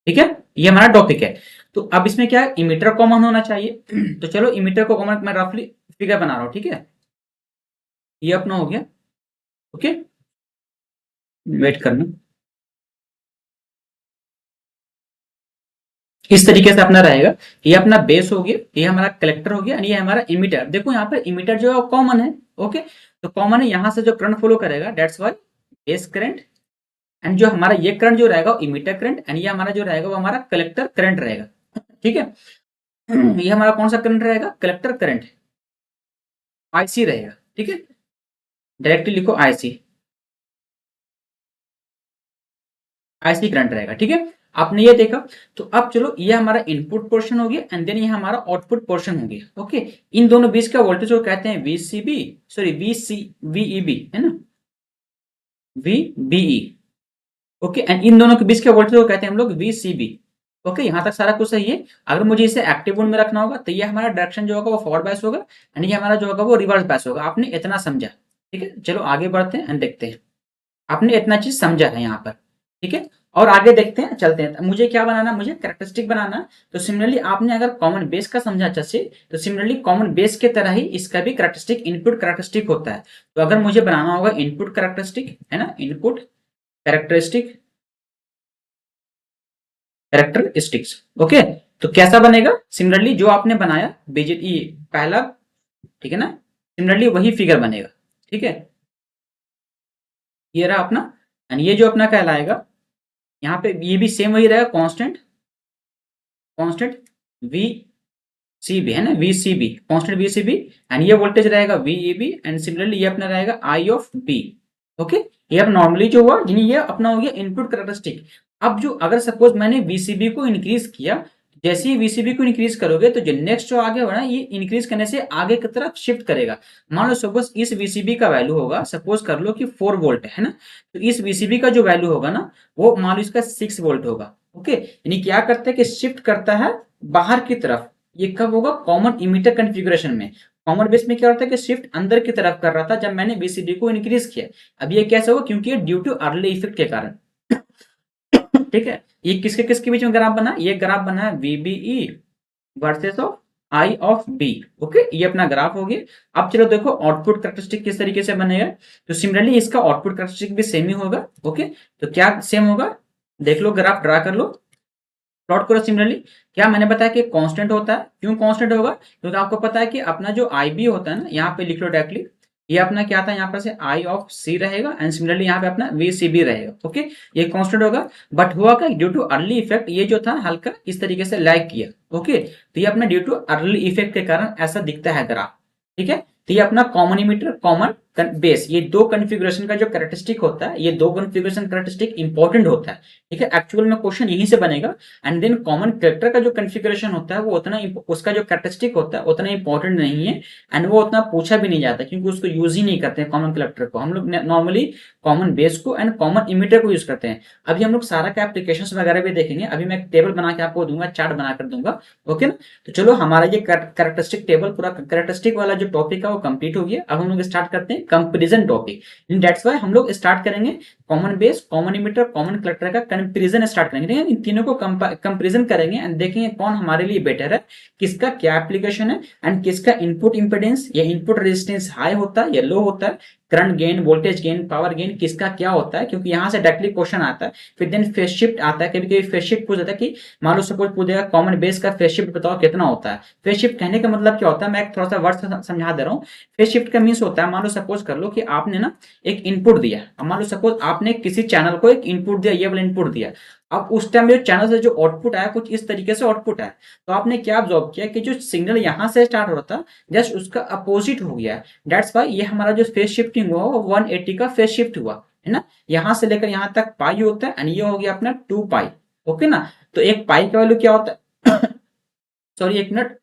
ठीक है, ये हमारा टॉपिक है। तो अब इसमें क्या है, इमीटर कॉमन होना चाहिए। तो चलो इमीटर को कॉमन, मैं रफली फिगर बना रहा हूँ। ठीक है, ये अपना हो गया। ओके, वेट करना, इस तरीके से अपना रहेगा। ये अपना बेस हो गया, ये हमारा कलेक्टर हो गया, और ये हमारा इमीटर। देखो यहाँ पर इमीटर जो है कॉमन है। ओके, तो कॉमन है, यहाँ से जो करंट फ्लो करेगा that's why base current, and जो हमारा ये करंट जो रहेगा इमीटर करंट, एंड ये हमारा जो रहेगा वो हमारा कलेक्टर करंट रहेगा। ठीक है, ये हमारा कौन सा करंट रहेगा, कलेक्टर करंट, आईसी रहेगा। ठीक है, डायरेक्टली लिखो आईसी, आईसी करंट रहेगा। ठीक है, आपने ये देखा। तो अब चलो, ये हमारा इनपुट पोर्शन हो गया एंड देन ये हमारा आउटपुट पोर्शन हो गया। ओके, इन दोनों बीच का वोल्टेज को कहते हैं वीसीबी, सॉरी वीईबी है ना, वीबीई। ओके, एंड इन दोनों के बीच के वोल्टेज को कहते हैं हम लोग वीसीबी। ओके, यहां तक सारा कुछ सही है। अगर मुझे इसे एक्टिव मोड में रखना होगा तो ये हमारा डायरेक्शन जो होगा वो फॉरवर्ड बायस होगा, एंड ये हमारा जो होगा वो रिवर्स बायस होगा। आपने इतना समझा। ठीक है, चलो आगे बढ़ते हैं एंड देखते हैं। आपने इतना चीज समझा है यहाँ पर। ठीक है। और आगे देखते हैं, चलते हैं। मुझे क्या बनाना, मुझे कैरेक्टरिस्टिक बनाना। तो सिमिलरली आपने अगर कॉमन बेस का समझा अच्छे से, तो सिमिलरली कॉमन बेस के तरह ही इसका भी कैरेक्टरिस्टिक इनपुट कैरेक्टरिस्टिक होता है। तो अगर मुझे बनाना होगा इनपुट कैरेक्टरिस्टिक, है ना, इनपुट कैरेक्टरिस्टिक, कैरेक्टरिस्टिक्स, ओके। तो कैसा बनेगा, सिमिलरली जो आपने बनाया बीजेटी पहला, ठीक है ना, सिमिलरली वही फिगर बनेगा, ठीक है। ये रहा अपना, एंड ये जो अपना कहलाएगा, यहाँ पे ये भी सेम वही रहेगा, constant, constant V C B, है ना, V C B, constant V C B. And ये वोल्टेज रहेगा V E B, and similarly ये अपना रहेगा आई ऑफ बी, ओके। ये अब नॉर्मली जो हुआ, यानी ये अपना हो गया इनपुट कैरेक्टरिस्टिक। अब जो अगर सपोज मैंने वीसीबी को इंक्रीज किया, जैसे ही वीसीबी को इंक्रीज करोगे तो जो नेक्स्ट जो आगे होगा ये इंक्रीज करने से आगे की तरफ शिफ्ट करेगा। मान लो सपोज इस वीसीबी का वैल्यू होगा, सपोज कर लो कि 4 वोल्ट है ना, तो इस वीसीबी का जो वैल्यू होगा ना, वो मान लो इसका 6 वोल्ट होगा, ओके। यानी क्या करता है कि शिफ्ट करता है बाहर की तरफ। ये कब होगा, कॉमन इमीटर कॉन्फ़िगरेशन में। कॉमन बेस में क्या होता है कि शिफ्ट अंदर की तरफ कर रहा था जब मैंने वीसीबी को इंक्रीज किया। अब ये कैसे होगा, क्योंकि ये ड्यू टू अर्ली इफेक्ट के कारण, ठीक है। ये किसके किसके बीच में ग्राफ बना, ये ग्राफ बना है VBE versus of I of B, okay. ये अपना ग्राफ हो गया। अब चलो देखो आउटपुट कैरेक्टरिस्टिक किस तरीके से बनेगा। तो सिमिलरली इसका आउटपुट कैरेक्टरिस्टिक भी सेम ही होगा, ओके। तो क्या सेम होगा, देख लो, ग्राफ ड्रा कर लो, प्लॉट करो। सिमिलरली क्या मैंने बताया कि कांस्टेंट होता है, क्यों कांस्टेंट होगा, क्योंकि आपको पता है कि अपना जो आई बी होता है ना, यहाँ पे लिख लो डायरेक्टली, ये अपना क्या था, यहाँ पर से आई ऑफ सी रहेगा, एंड सिमिलरली यहाँ पे अपना वी सी बी रहेगा, ओके। ये कांस्टेंट होगा। बट हुआ क्या, ड्यू टू अर्ली इफेक्ट ये जो था हल्का इस तरीके से लैग किया, ओके। तो ये अपना ड्यू टू अर्ली इफेक्ट के कारण ऐसा दिखता है ग्राफ, ठीक है। तो ये अपना कॉमन इमीटर, कॉमन बेस, ये दो कॉन्फ़िगरेशन का जो कैरेक्टरिस्टिक होता है, ये दो कॉन्फ़िगरेशन कैरेक्टरिस्टिक इंपॉर्टेंट होता है, ठीक है। एक्चुअल में क्वेश्चन यहीं से बनेगा। एंड देन कॉमन कैरेक्टर का जो कॉन्फ़िगरेशन होता है वो उतना, उसका जो कैरेक्टरिस्टिक होता है उतना इंपॉर्टेंट नहीं है, एंड वो उतना पूछा भी नहीं जाता, क्योंकि उसको यूज ही नहीं करते हैं कॉमन कैरेक्टर को। हम लोग नॉर्मली कॉमन बेस को एंड कॉमन इमीटर को यूज करते हैं। अभी हम लोग सारा का एप्लीकेशन वगैरह भी देखेंगे। अभी मैं एक टेबल बना के आपको दूंगा, चार्ट बना कर दूंगा, ओके ना। तो चलो हमारा ये कैरेक्टरिस्टिक टेबल, पूरा कैरेक्टरिस्टिक वाला जो टॉपिक है वो कंप्लीट हो गया। अब हम लोग स्टार्ट करते हैं कंपैरिजन टॉपिक। दैट्स व्हाई हम लोग स्टार्ट करेंगे common base, common emitter, common collector का कंपैरिजन स्टार्ट करेंगे। इन तीनों को कंपैरिजन करेंगे एंड देखेंगे कौन हमारे लिए बेटर है, किसका क्या एप्लीकेशन है, एंड किसका इनपुट इंपेडेंस या इनपुट रेजिस्टेंस हाई होता है या लो होता है, current gain, voltage gain, power gain किसका क्या होता है, क्योंकि यहां से डायरेक्टली क्वेश्चन आता है। फिर देन फेज शिफ्ट आता है, कभी कभी फेज शिफ्ट पूछ जाता है कि मान लो सपोज पूछेगा कॉमन बेस का फेज शिफ्ट बताओ कितना होता है। फेज शिफ्ट कहने का मतलब क्या होता है, मैं एक थोड़ा सा वर्ड समझा दे रहा हूँ। फेज शिफ्ट का मीन्स होता है, मान लो सपोज कर लो कि आपने ना एक इनपुट दिया, मान लो सपोज आपने किसी चैनल को एक इनपुट दिया, ये वाला इनपुट दिया। अब उस टाइम जो चैनल से जो आउटपुट आया कुछ इस तरीके से आउटपुट आया, तो आपने क्या ऑब्जर्व किया कि जो सिग्नल यहां से स्टार्ट हो रहा था जस्ट उसका अपोजिट हो गया। दैट्स वाई ये हमारा जो फेज शिफ्टिंग हुआ वो 180 का फेज शिफ्ट हुआ, है ना। यहां से लेकर यहां तक पाई होता है, एंड ये हो गया अपना 2 पाई, ओके ना। तो एक पाई का वैल्यू क्या होता है सॉरी एक मिनट,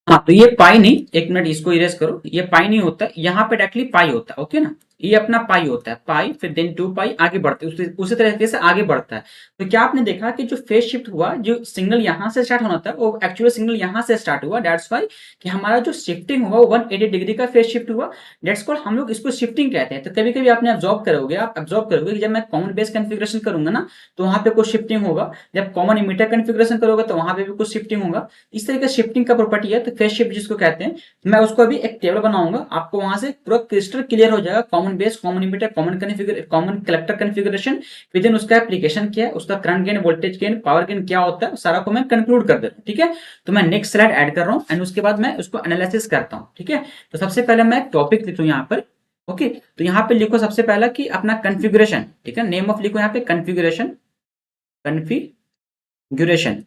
हाँ, तो ये पाई नहीं, एक मिनट इसको इरेज करो, ये पाई नहीं होता, यहाँ पे डायरेक्टली पाई होता है, ओके ना। ये अपना पाई होता है, पाई, फिर देन 2 पाई, आगे बढ़ते उसी तरीके से आगे बढ़ता है। तो क्या आपने देखा कि जो फेज शिफ्ट हुआ, जो सिग्नल यहां से स्टार्ट होना था वो एक्चुअल सिग्नल यहां से स्टार्ट हुआ। दैट्स वाई कि हमारा जो शिफ्टिंग हुआ 180 डिग्री का फेज शिफ्ट हुआ। दैट्स कॉल्ड, हम लोग इसको शिफ्टिंग कहते हैं। तो कभी कभी आपने ऑब्जर्व करोगे, आप ऑब्जर्व करोगे कि जब मैं कॉमन बेस कॉन्फ़िगरेशन करूंगा ना, तो वहां पे कुछ शिफ्टिंग होगा। जब कॉमन इमीटर कॉन्फ़िगरेशन करोगे तो वहां पे भी कुछ शिफ्टिंग होगा। इस तरीके से शिफ्टिंग का प्रॉपर्टी है, तो फेज शिफ्ट जिसको कहते हैं। मैं उसको अभी एक टेबल बनाऊंगा, आपको वहां से पूरा क्रिस्टल क्लियर हो जाएगा, common base, common emitter, common collector configuration, with in उसका एप्लीकेशन क्या है, उसका current gain, voltage gain, power gain क्या होता है, सारा को मैं कंक्लूड कर देता हूं, ठीक है। तो मैं नेक्स्ट स्लाइड ऐड कर रहा हूं, एंड उसके बाद मैं उसको एनालिसिस करता हूं, ठीक है। तो सबसे पहले मैं एक टॉपिक लिखता हूं यहाँ पर, ओके। तो यहाँ पे लिखो सबसे पहला कि अपना कॉन्फ़िगरेशन, ठीक है, नेम ऑफ लिखो यहाँ पे कॉन्फ़िगरेशन, कॉन्फ़िगरेशन,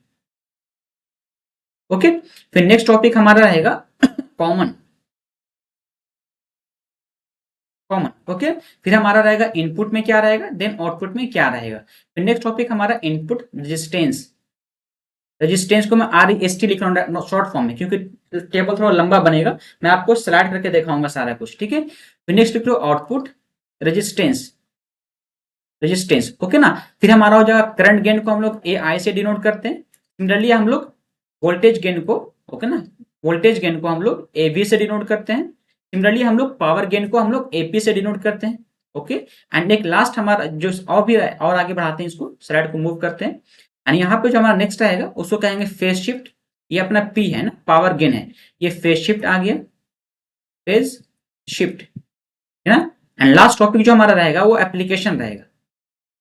ओके। फिर नेक्स्ट टॉपिक हमारा रहेगा कॉमन, कॉमन, ओके। फिर हमारा रहेगा इनपुट में क्या रहेगा, देन आउटपुट में क्या रहेगा। फिर नेक्स्ट टॉपिक हमारा इनपुट रेजिस्टेंस, रेजिस्टेंस को मैं आर एस टी लिख रहा हूँ शॉर्ट फॉर्म में, क्योंकि टेबल थोड़ा लंबा बनेगा, मैं आपको स्लाइड करके दिखाऊंगा सारा कुछ, ठीक है। फिर नेक्स्ट लिख low output resistance, resistance, okay ना। फिर हमारा हो जाएगा करंट गेन को हम लोग ए आई से डिनोट करते हैं। सिमिलरली हम लोग वोल्टेज गेन को, ओके ना, वोल्टेज गेन को हम लोग ए वी से डिनोट करते हैं। सिमिलरली हम लोग पावर गेन को हम लोग एपी से डिनोट करते हैं, ओके। एंड एक लास्ट हमारा जो और भी और आगे बढ़ाते हैं, इसको स्लाइड को मूव करते हैं। एंड यहाँ पे जो हमारा नेक्स्ट आएगा उसको कहेंगे फेज शिफ्ट। ये अपना पी है ना, पावर गेन है, ये फेज शिफ्ट आ गया, फेज शिफ्ट है ना। एंड लास्ट टॉपिक जो हमारा रहेगा वो एप्लीकेशन रहेगा।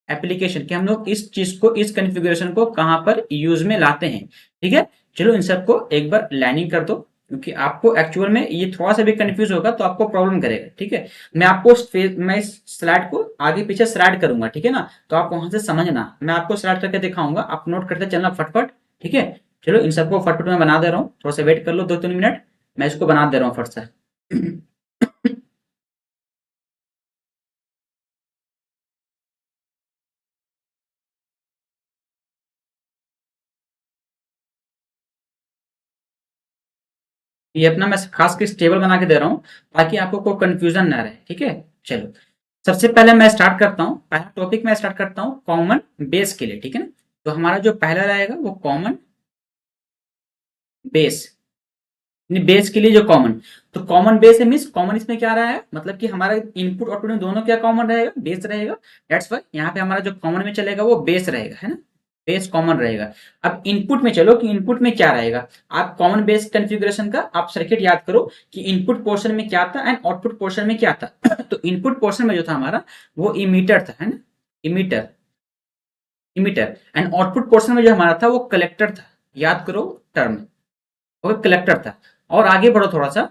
एप्लीकेशन कि हम लोग इस चीज को, इस कॉन्फ़िगरेशन को कहां पर यूज में लाते हैं। ठीक है, चलो इन सबको एक बार लाइनिंग कर दो, क्योंकि आपको एक्चुअल में ये थोड़ा सा भी कंफ्यूज होगा तो आपको प्रॉब्लम करेगा। ठीक है, मैं इस स्लाइड को आगे पीछे स्लाइड करूंगा, ठीक है ना, तो आप वहां से समझना, मैं आपको स्लाइड करके दिखाऊंगा, आप नोट करते चलना फटफट। ठीक है, चलो इन सबको फटफट मैं बना दे रहा हूँ, थोड़ा सा वेट कर लो 2-3 मिनट, मैं इसको बना दे रहा हूँ फट से। ये अपना मैं खास के टेबल बना के दे रहा हूँ ताकि आपको कोई कंफ्यूजन ना रहे। ठीक है, चलो सबसे पहले मैं स्टार्ट करता हूँ, पहला टॉपिक मैं स्टार्ट करता हूँ कॉमन बेस के लिए। ठीक है ना, तो हमारा जो पहला रहेगा वो कॉमन बेस, बेस के लिए जो कॉमन, तो कॉमन बेस है मीन्स कॉमन इसमें क्या रहा है, मतलब कि हमारा इनपुट आउटपुट में दोनों क्या कॉमन रहेगा, बेस रहेगा। दैट्स व्हाई यहाँ पे हमारा जो कॉमन में चलेगा वो बेस रहेगा, है ना, बेस कॉमन रहेगा। अब इनपुट में चलो कि इनपुट में क्या रहेगा, आप कॉमन बेस कॉन्फ़िगरेशन का आप सर्किट याद करो कि इनपुट पोर्शन में क्या था एंड आउटपुट पोर्शन में क्या था। तो इनपुट पोर्शन में जो था हमारा वो इमीटर था, है ना, emitter, emitter. And output portion में जो हमारा था वो कलेक्टर था, याद करो टर्म, वो कलेक्टर था। और आगे बढ़ो थोड़ा सा,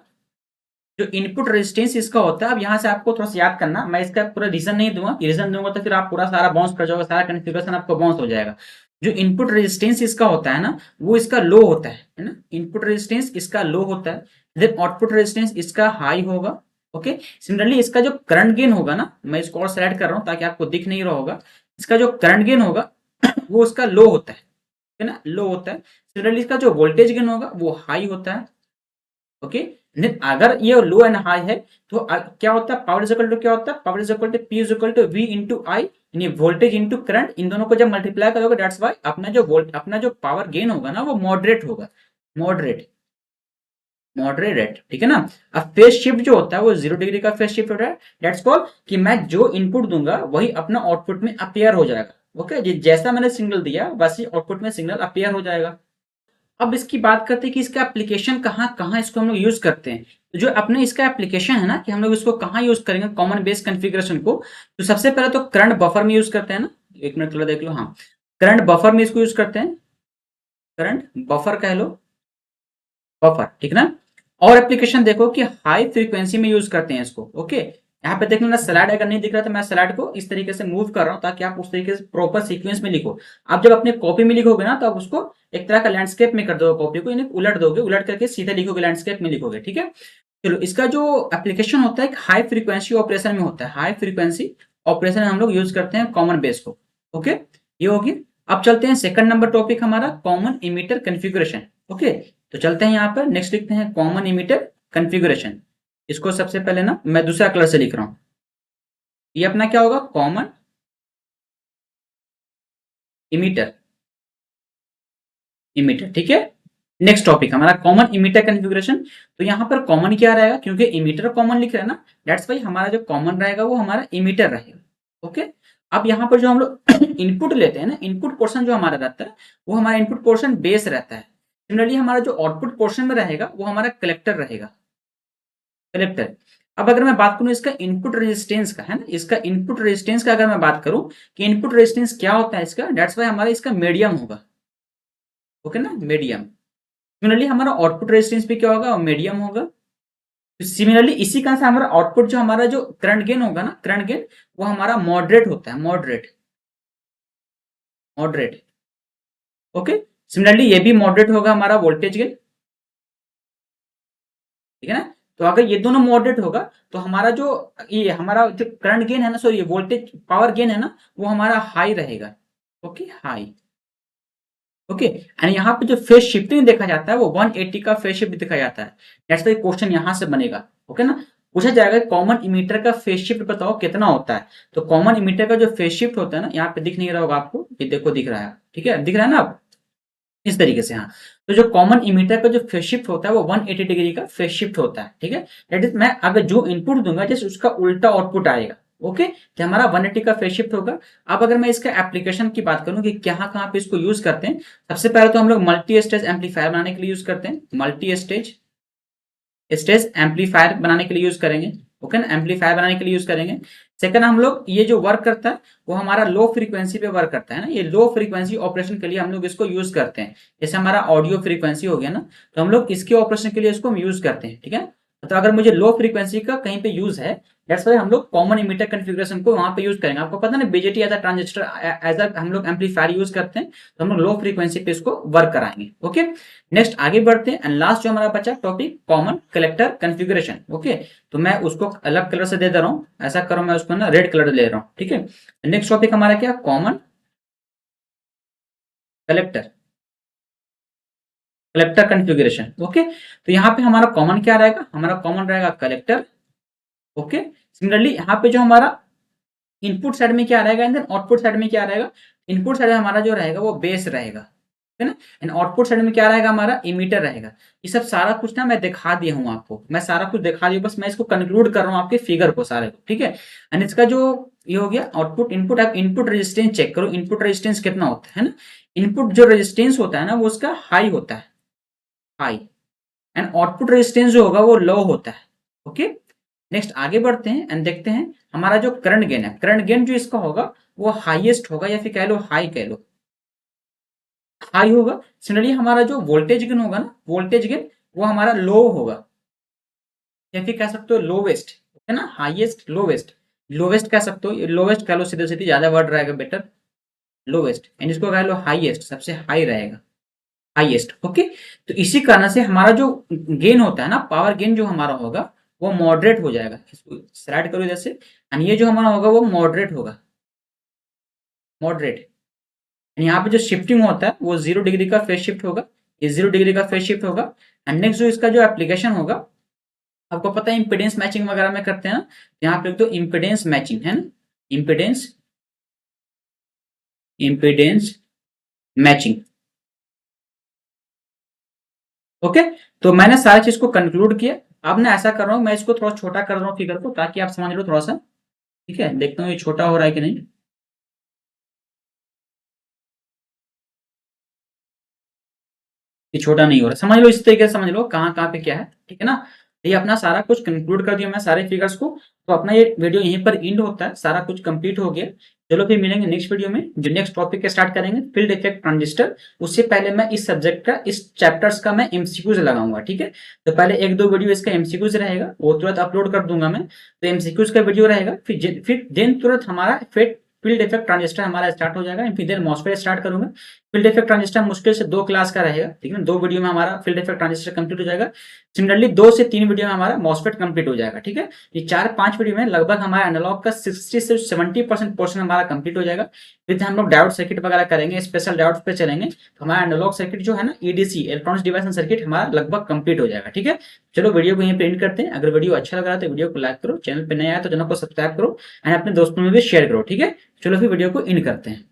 जो इनपुट रेजिस्टेंस इसका होता है, अब यहाँ से आपको थोड़ा सा याद करना, मैं इसका पूरा रीजन नहीं दूंगा, रीजन दूंगा तो फिर आप पूरा सारा बाउंस कर जाओगे, सारा कन्फिग्रेशन आपको बाउंस हो जाएगा। जो इनपुट रेजिस्टेंस इसका होता है ना, वो इसका लो होता है ना, इनपुट रेजिस्टेंस इसका लो होता है, देन आउटपुट रेजिस्टेंस इसका हाई होगा। ओके, सिमिलरली इसका जो करंट गेन होगा ना, मैं इसको और सेलेक्ट कर रहा हूँ ताकि आपको दिख नहीं रहा होगा, इसका जो करंट गेन होगा वो उसका लो होता है ना, लो होता है। सिमिलरली इसका जो वोल्टेज गेन होगा वो हाई होता है। ओके, अगर ये लो एंड हाई है तो क्या होता है, पावर इज इक्वल टू क्या होता है, power is equal to P is equal to V into I, यानी वोल्टेज इंटू करंट, इन दोनों को जब मल्टीप्लाई करोगे दैट्स व्हाई अपना जो पावर गेन होगा ना वो मॉडरेट होगा, मॉडरेट, मॉडरेट। ठीक है ना। अब फेज शिफ्ट जो होता है वो 0 डिग्री का फेज शिफ्ट होता है, दैट्स कॉल कि मैं जो इनपुट दूंगा वही अपना आउटपुट में अपियर हो जाएगा। ओके, जैसा मैंने सिग्नल दिया वैसे आउटपुट में सिग्नल अपियर हो जाएगा। अब इसकी बात करते हैं कि इसका एप्लीकेशन कहाँ कहाँ इसको हम लोग यूज करते हैं। तो जो अपने इसका एप्लीकेशन है ना कि हम लोग इसको कहाँ यूज करेंगे कॉमन बेस कॉन्फ़िगरेशन को, तो सबसे पहले तो करंट बफर में यूज करते हैं ना, एक मिनट थोड़ा देख लो, हाँ करंट बफर में इसको यूज करते हैं, करंट बफर कह लो, बफर, ठीक ना। और एप्लीकेशन देखो कि हाई फ्रीक्वेंसी में यूज करते हैं इसको। ओके, यहाँ पे देख लो ना, स्लाइड अगर नहीं दिख रहा तो मैं स्लाइड को इस तरीके से मूव कर रहा हूँ ताकि आप उस तरीके से प्रॉपर सीक्वेंस में लिखो। आप जब अपने कॉपी में लिखोगे ना तो आप उसको एक तरह का लैंडस्केप में कर दोगे, कॉपी को इन्हें उलट दोगे, उलट करके सीधे लिखोगे, लैंडस्केप में लिखोगे। ठीक है, चलो इसका जो एप्लीकेशन होता है हाई फ्रीक्वेंसी ऑपरेशन में होता है, हाई फ्रीक्वेंसी ऑपरेशन हम लोग यूज करते हैं कॉमन बेस को। ओके, ये होगी। अब चलते हैं सेकंड नंबर टॉपिक हमारा कॉमन इमीटर कॉन्फ़िगरेशन। ओके, तो चलते हैं यहाँ पर नेक्स्ट लिखते हैं कॉमन इमीटर कॉन्फ़िगरेशन। इसको सबसे पहले ना मैं दूसरा कलर से लिख रहा हूँ, ये अपना क्या होगा, कॉमन इमीटर, इमीटर। ठीक है, नेक्स्ट टॉपिक हमारा कॉमन इमीटर कॉन्फ़िगरेशन। तो यहाँ पर कॉमन क्या रहेगा, क्योंकि इमीटर कॉमन लिख रहे हैं ना, दैट्स वाई हमारा जो कॉमन रहेगा वो हमारा इमीटर रहेगा। ओके, अब यहाँ पर जो हम लोग इनपुट लेते हैं ना, इनपुट पोर्शन जो हमारा रहता है वो हमारा इनपुट पोर्शन बेस रहता है। सिमिलरली हमारा जो आउटपुट पोर्शन में रहेगा वो हमारा कलेक्टर रहेगा, कलेक्टर। अब अगर मैं बात करूं इसका इनपुट रेजिस्टेंस का, है ना, इसका इनपुट रेजिस्टेंस का अगर मैं बात करूं कि इनपुट रेजिस्टेंस क्या होता है इसका, दैट्स वाई हमारा इसका मीडियम होगा। ओके ना, मीडियम। सिमिलरली हमारा आउटपुट रेजिस्टेंस भी क्या होगा, मीडियम होगा। तो सिमिलरली इसी कारण से हमारा आउटपुट जो हमारा जो करंट गेन होगा ना, करंट गेन वो हमारा मॉडरेट होता है, मॉडरेट, मॉडरेट। ओके, सिमिलरली ये भी मॉडरेट होगा हमारा वोल्टेज गेन। ठीक है ना, तो अगर ये दोनों मॉडरेट होगा तो हमारा जो ये हमारा जो करंट गेन है ना, सॉरी ये वोल्टेज पावर गेन है ना, वो हमारा हाई रहेगा। Okay, high. ओके, एंड यहाँ पे जो फेज शिफ्टिंग देखा जाता है वो 180 का फेज शिफ्ट देखा जाता है। दैट्स वाई क्वेश्चन यहाँ से बनेगा। ओके ना, पूछा जाएगा कॉमन इमीटर का फेज शिफ्ट बताओ कितना होता है। तो कॉमन इमीटर का जो फेज शिफ्ट होता है ना, यहाँ पे दिख नहीं रहा होगा आपको, ये देखो दिख रहा है, ठीक है, दिख रहा है ना आप, इस तरीके से, हाँ। तो जो कॉमन इमीटर का जो फेज शिफ्ट होता है वो 180 डिग्री का फेज शिफ्ट होता है। ठीक है, दैट इज मैं अगर जो इनपुट दूंगा जैसे उसका उल्टा आउटपुट आएगा। ओके, तो हमारा 180 का फेज शिफ्ट होगा। अब अगर मैं इसका एप्लीकेशन की बात करूं कि कहाँ कहाँ पे इसको यूज करते हैं, सबसे पहले तो हम लोग मल्टी स्टेज एम्पलीफायर बनाने के लिए यूज करते हैं, मल्टी स्टेज स्टेज एम्पलीफायर बनाने के लिए यूज करेंगे। ओके ना, एम्पलीफायर बनाने के लिए यूज करेंगे। सेकंड, हम लोग ये जो वर्क करता है वो हमारा लो फ्रीक्वेंसी पे वर्क करता है ना, ये लो फ्रीक्वेंसी ऑपरेशन के लिए हम लोग इसको यूज करते हैं। जैसे हमारा ऑडियो फ्रीक्वेंसी हो गया ना, तो हम लोग इसके ऑपरेशन के लिए इसको हम यूज करते हैं, ठीक है। तो अगर मुझे लो फ्रीक्वेंसी का कहीं पे यूज है, दैट्स व्हाई हम लोग कॉमन इमीटर कॉन्फ़िगरेशन को वहां पे यूज करेंगे। आपको पता है ना, BJT as a transistor as a हम लोग एम्पलीफायर यूज करते हैं, तो हम लोग लो फ्रीक्वेंसी पे इसको वर्क कराएंगे। ओके, नेक्स्ट आगे बढ़ते हैं एंड लास्ट जो हमारा बचा topic common collector configuration. Okay, तो मैं उसको अलग कलर से दे रहा हूं, ऐसा करो मैं उसको ना रेड कलर ले रहा हूं, ठीक है। नेक्स्ट टॉपिक हमारा क्या, common collector collector configuration. Okay, तो यहाँ पे हमारा कॉमन क्या रहेगा, हमारा कॉमन रहेगा कलेक्टर। ओके, सिमिलरली यहाँ पे जो हमारा इनपुट साइड में क्या रहेगा एंड देन आउटपुट साइड में क्या रहेगा, इनपुट साइड में हमारा जो रहेगा वो बेस रहेगा, है ना। एंड आउटपुट साइड में क्या रहेगा, हमारा इमीटर रहेगा। ये सब सारा कुछ ना मैं दिखा दिया हूँ आपको, मैं सारा कुछ दिखा दिया, बस मैं इसको कंक्लूड कर रहा हूँ आपके फिगर को सारे को, ठीक है। एंड इसका जो ये हो गया आउटपुट इनपुट, आप इनपुट रेजिस्टेंस चेक करो, इनपुट रेजिस्टेंस कितना होता है ना। इनपुट जो रेजिस्टेंस होता है ना वो उसका हाई होता है, हाई। एंड आउटपुट रेजिस्टेंस जो होगा वो लो होता है। ओके, नेक्स्ट आगे बढ़ते हैं एंड देखते हैं हमारा जो करंट गेन है, करंट गेन जो इसका होगा वो हाईएस्ट होगा या फिर कह लो हाई, कह लो हाई होगा। सिमिलरली हमारा जो वोल्टेज गेन होगा ना, वोल्टेज गेन वो हमारा लो होगा या फिर कह सकते हो लोवेस्ट, है ना, हाईएस्ट लोवेस्ट, लोवेस्ट कह सकते हो, लोवेस्ट कह लो, सीधे सीधे ज्यादा वर्ड रहेगा बेटर, लोवेस्ट। एंड इसको कह लो हाईएस्ट, सबसे हाई रहेगा, हाईएस्ट। ओके, तो इसी कारण से हमारा जो गेन होता है ना, पावर गेन जो हमारा होगा वो मॉडरेट हो जाएगा। इसको स्लाइड करो जैसे, एंड ये जो हमारा होगा वो मॉडरेट होगा, मॉडरेट। यहाँ पे जो शिफ्टिंग होता है वो 0 डिग्री का फेज शिफ्ट होगा, ये 0 डिग्री का फेज शिफ्ट होगा। एंड नेक्स्ट जो इसका जो एप्लीकेशन होगा, आपको पता है इम्पिडेंस मैचिंग वगैरह में करते हैं ना, यहाँ पे तो इम्पिडेंस मैचिंग है ना, इम्पिडेंस इम्पिडेंस मैचिंग। ओके, तो मैंने सारी चीज को कंक्लूड किया। अब मैं ऐसा कर रहा हूँ, मैं इसको थोड़ा छोटा कर रहा हूँ फिगर को, ताकि आप समझ लो थोड़ा सा, ठीक है। देखता हूँ ये छोटा हो रहा है कि नहीं, ये छोटा नहीं हो रहा, समझ लो इस तरीके से, समझ लो कहाँ कहाँ पे क्या है, ठीक है ना। ये अपना सारा कुछ कंक्लूड कर दिया मैं सारे फिगर्स को, तो अपना ये वीडियो यहीं पर एंड होता है, सारा कुछ कंप्लीट हो गया। चलो फिर मिलेंगे नेक्स्ट वीडियो में, जो नेक्स्ट टॉपिक स्टार्ट करेंगे फील्ड इफेक्ट ट्रांजिस्टर। उससे पहले मैं इस सब्जेक्ट का, इस चैप्टर्स का मैं एमसीक्यूज लगाऊंगा, ठीक है। तो पहले एक दो वीडियो इसका एमसीक्यूज रहेगा, वो तुरंत अपलोड कर दूंगा मैं, तो एमसीक्यूज का वीडियो रहेगा। फिर देन तुरंत हमारा फील्ड इफेक्ट ट्रांजिस्टर हमारा स्टार्ट हो जाएगा, फिर देन मॉसफेट स्टार्ट करूंगा। फील्ड इफेक्ट ट्रांजिस्टर मुश्किल से 2 क्लास का रहेगा, ठीक है, 2 वीडियो में हमारा फील्ड इफेक्ट ट्रांजिस्टर कंप्लीट हो जाएगा। सिमिलरली 2 से 3 वीडियो में हमारा मॉसफेट कंप्लीट हो जाएगा, ठीक है। ये 4-5 वीडियो में लगभग हमारा एनालॉग का 60 से 70% पोर्शन हमारा कंप्लीट हो जाएगा। फिर हम लोग डायोड सर्किट वगैरह करेंगे, स्पेशल डायोड पे चलेंगे, तो हमारा एनालॉग सर्किट जो है ना, ईडीसी इलेक्ट्रॉनिक्स डिवाइस सर्किट हमारा लगभग कंप्लीट हो जाएगा, ठीक है। चलो वीडियो को यहीं पे एंड करते हैं। अगर वीडियो अच्छा लग रहा है तो वीडियो को लाइक करो, चैनल पे नया है तो चैनल को सब्सक्राइब करो एंड अपने दोस्तों में भी शेयर करो, ठीक है। चलो फिर वीडियो को एंड करते हैं।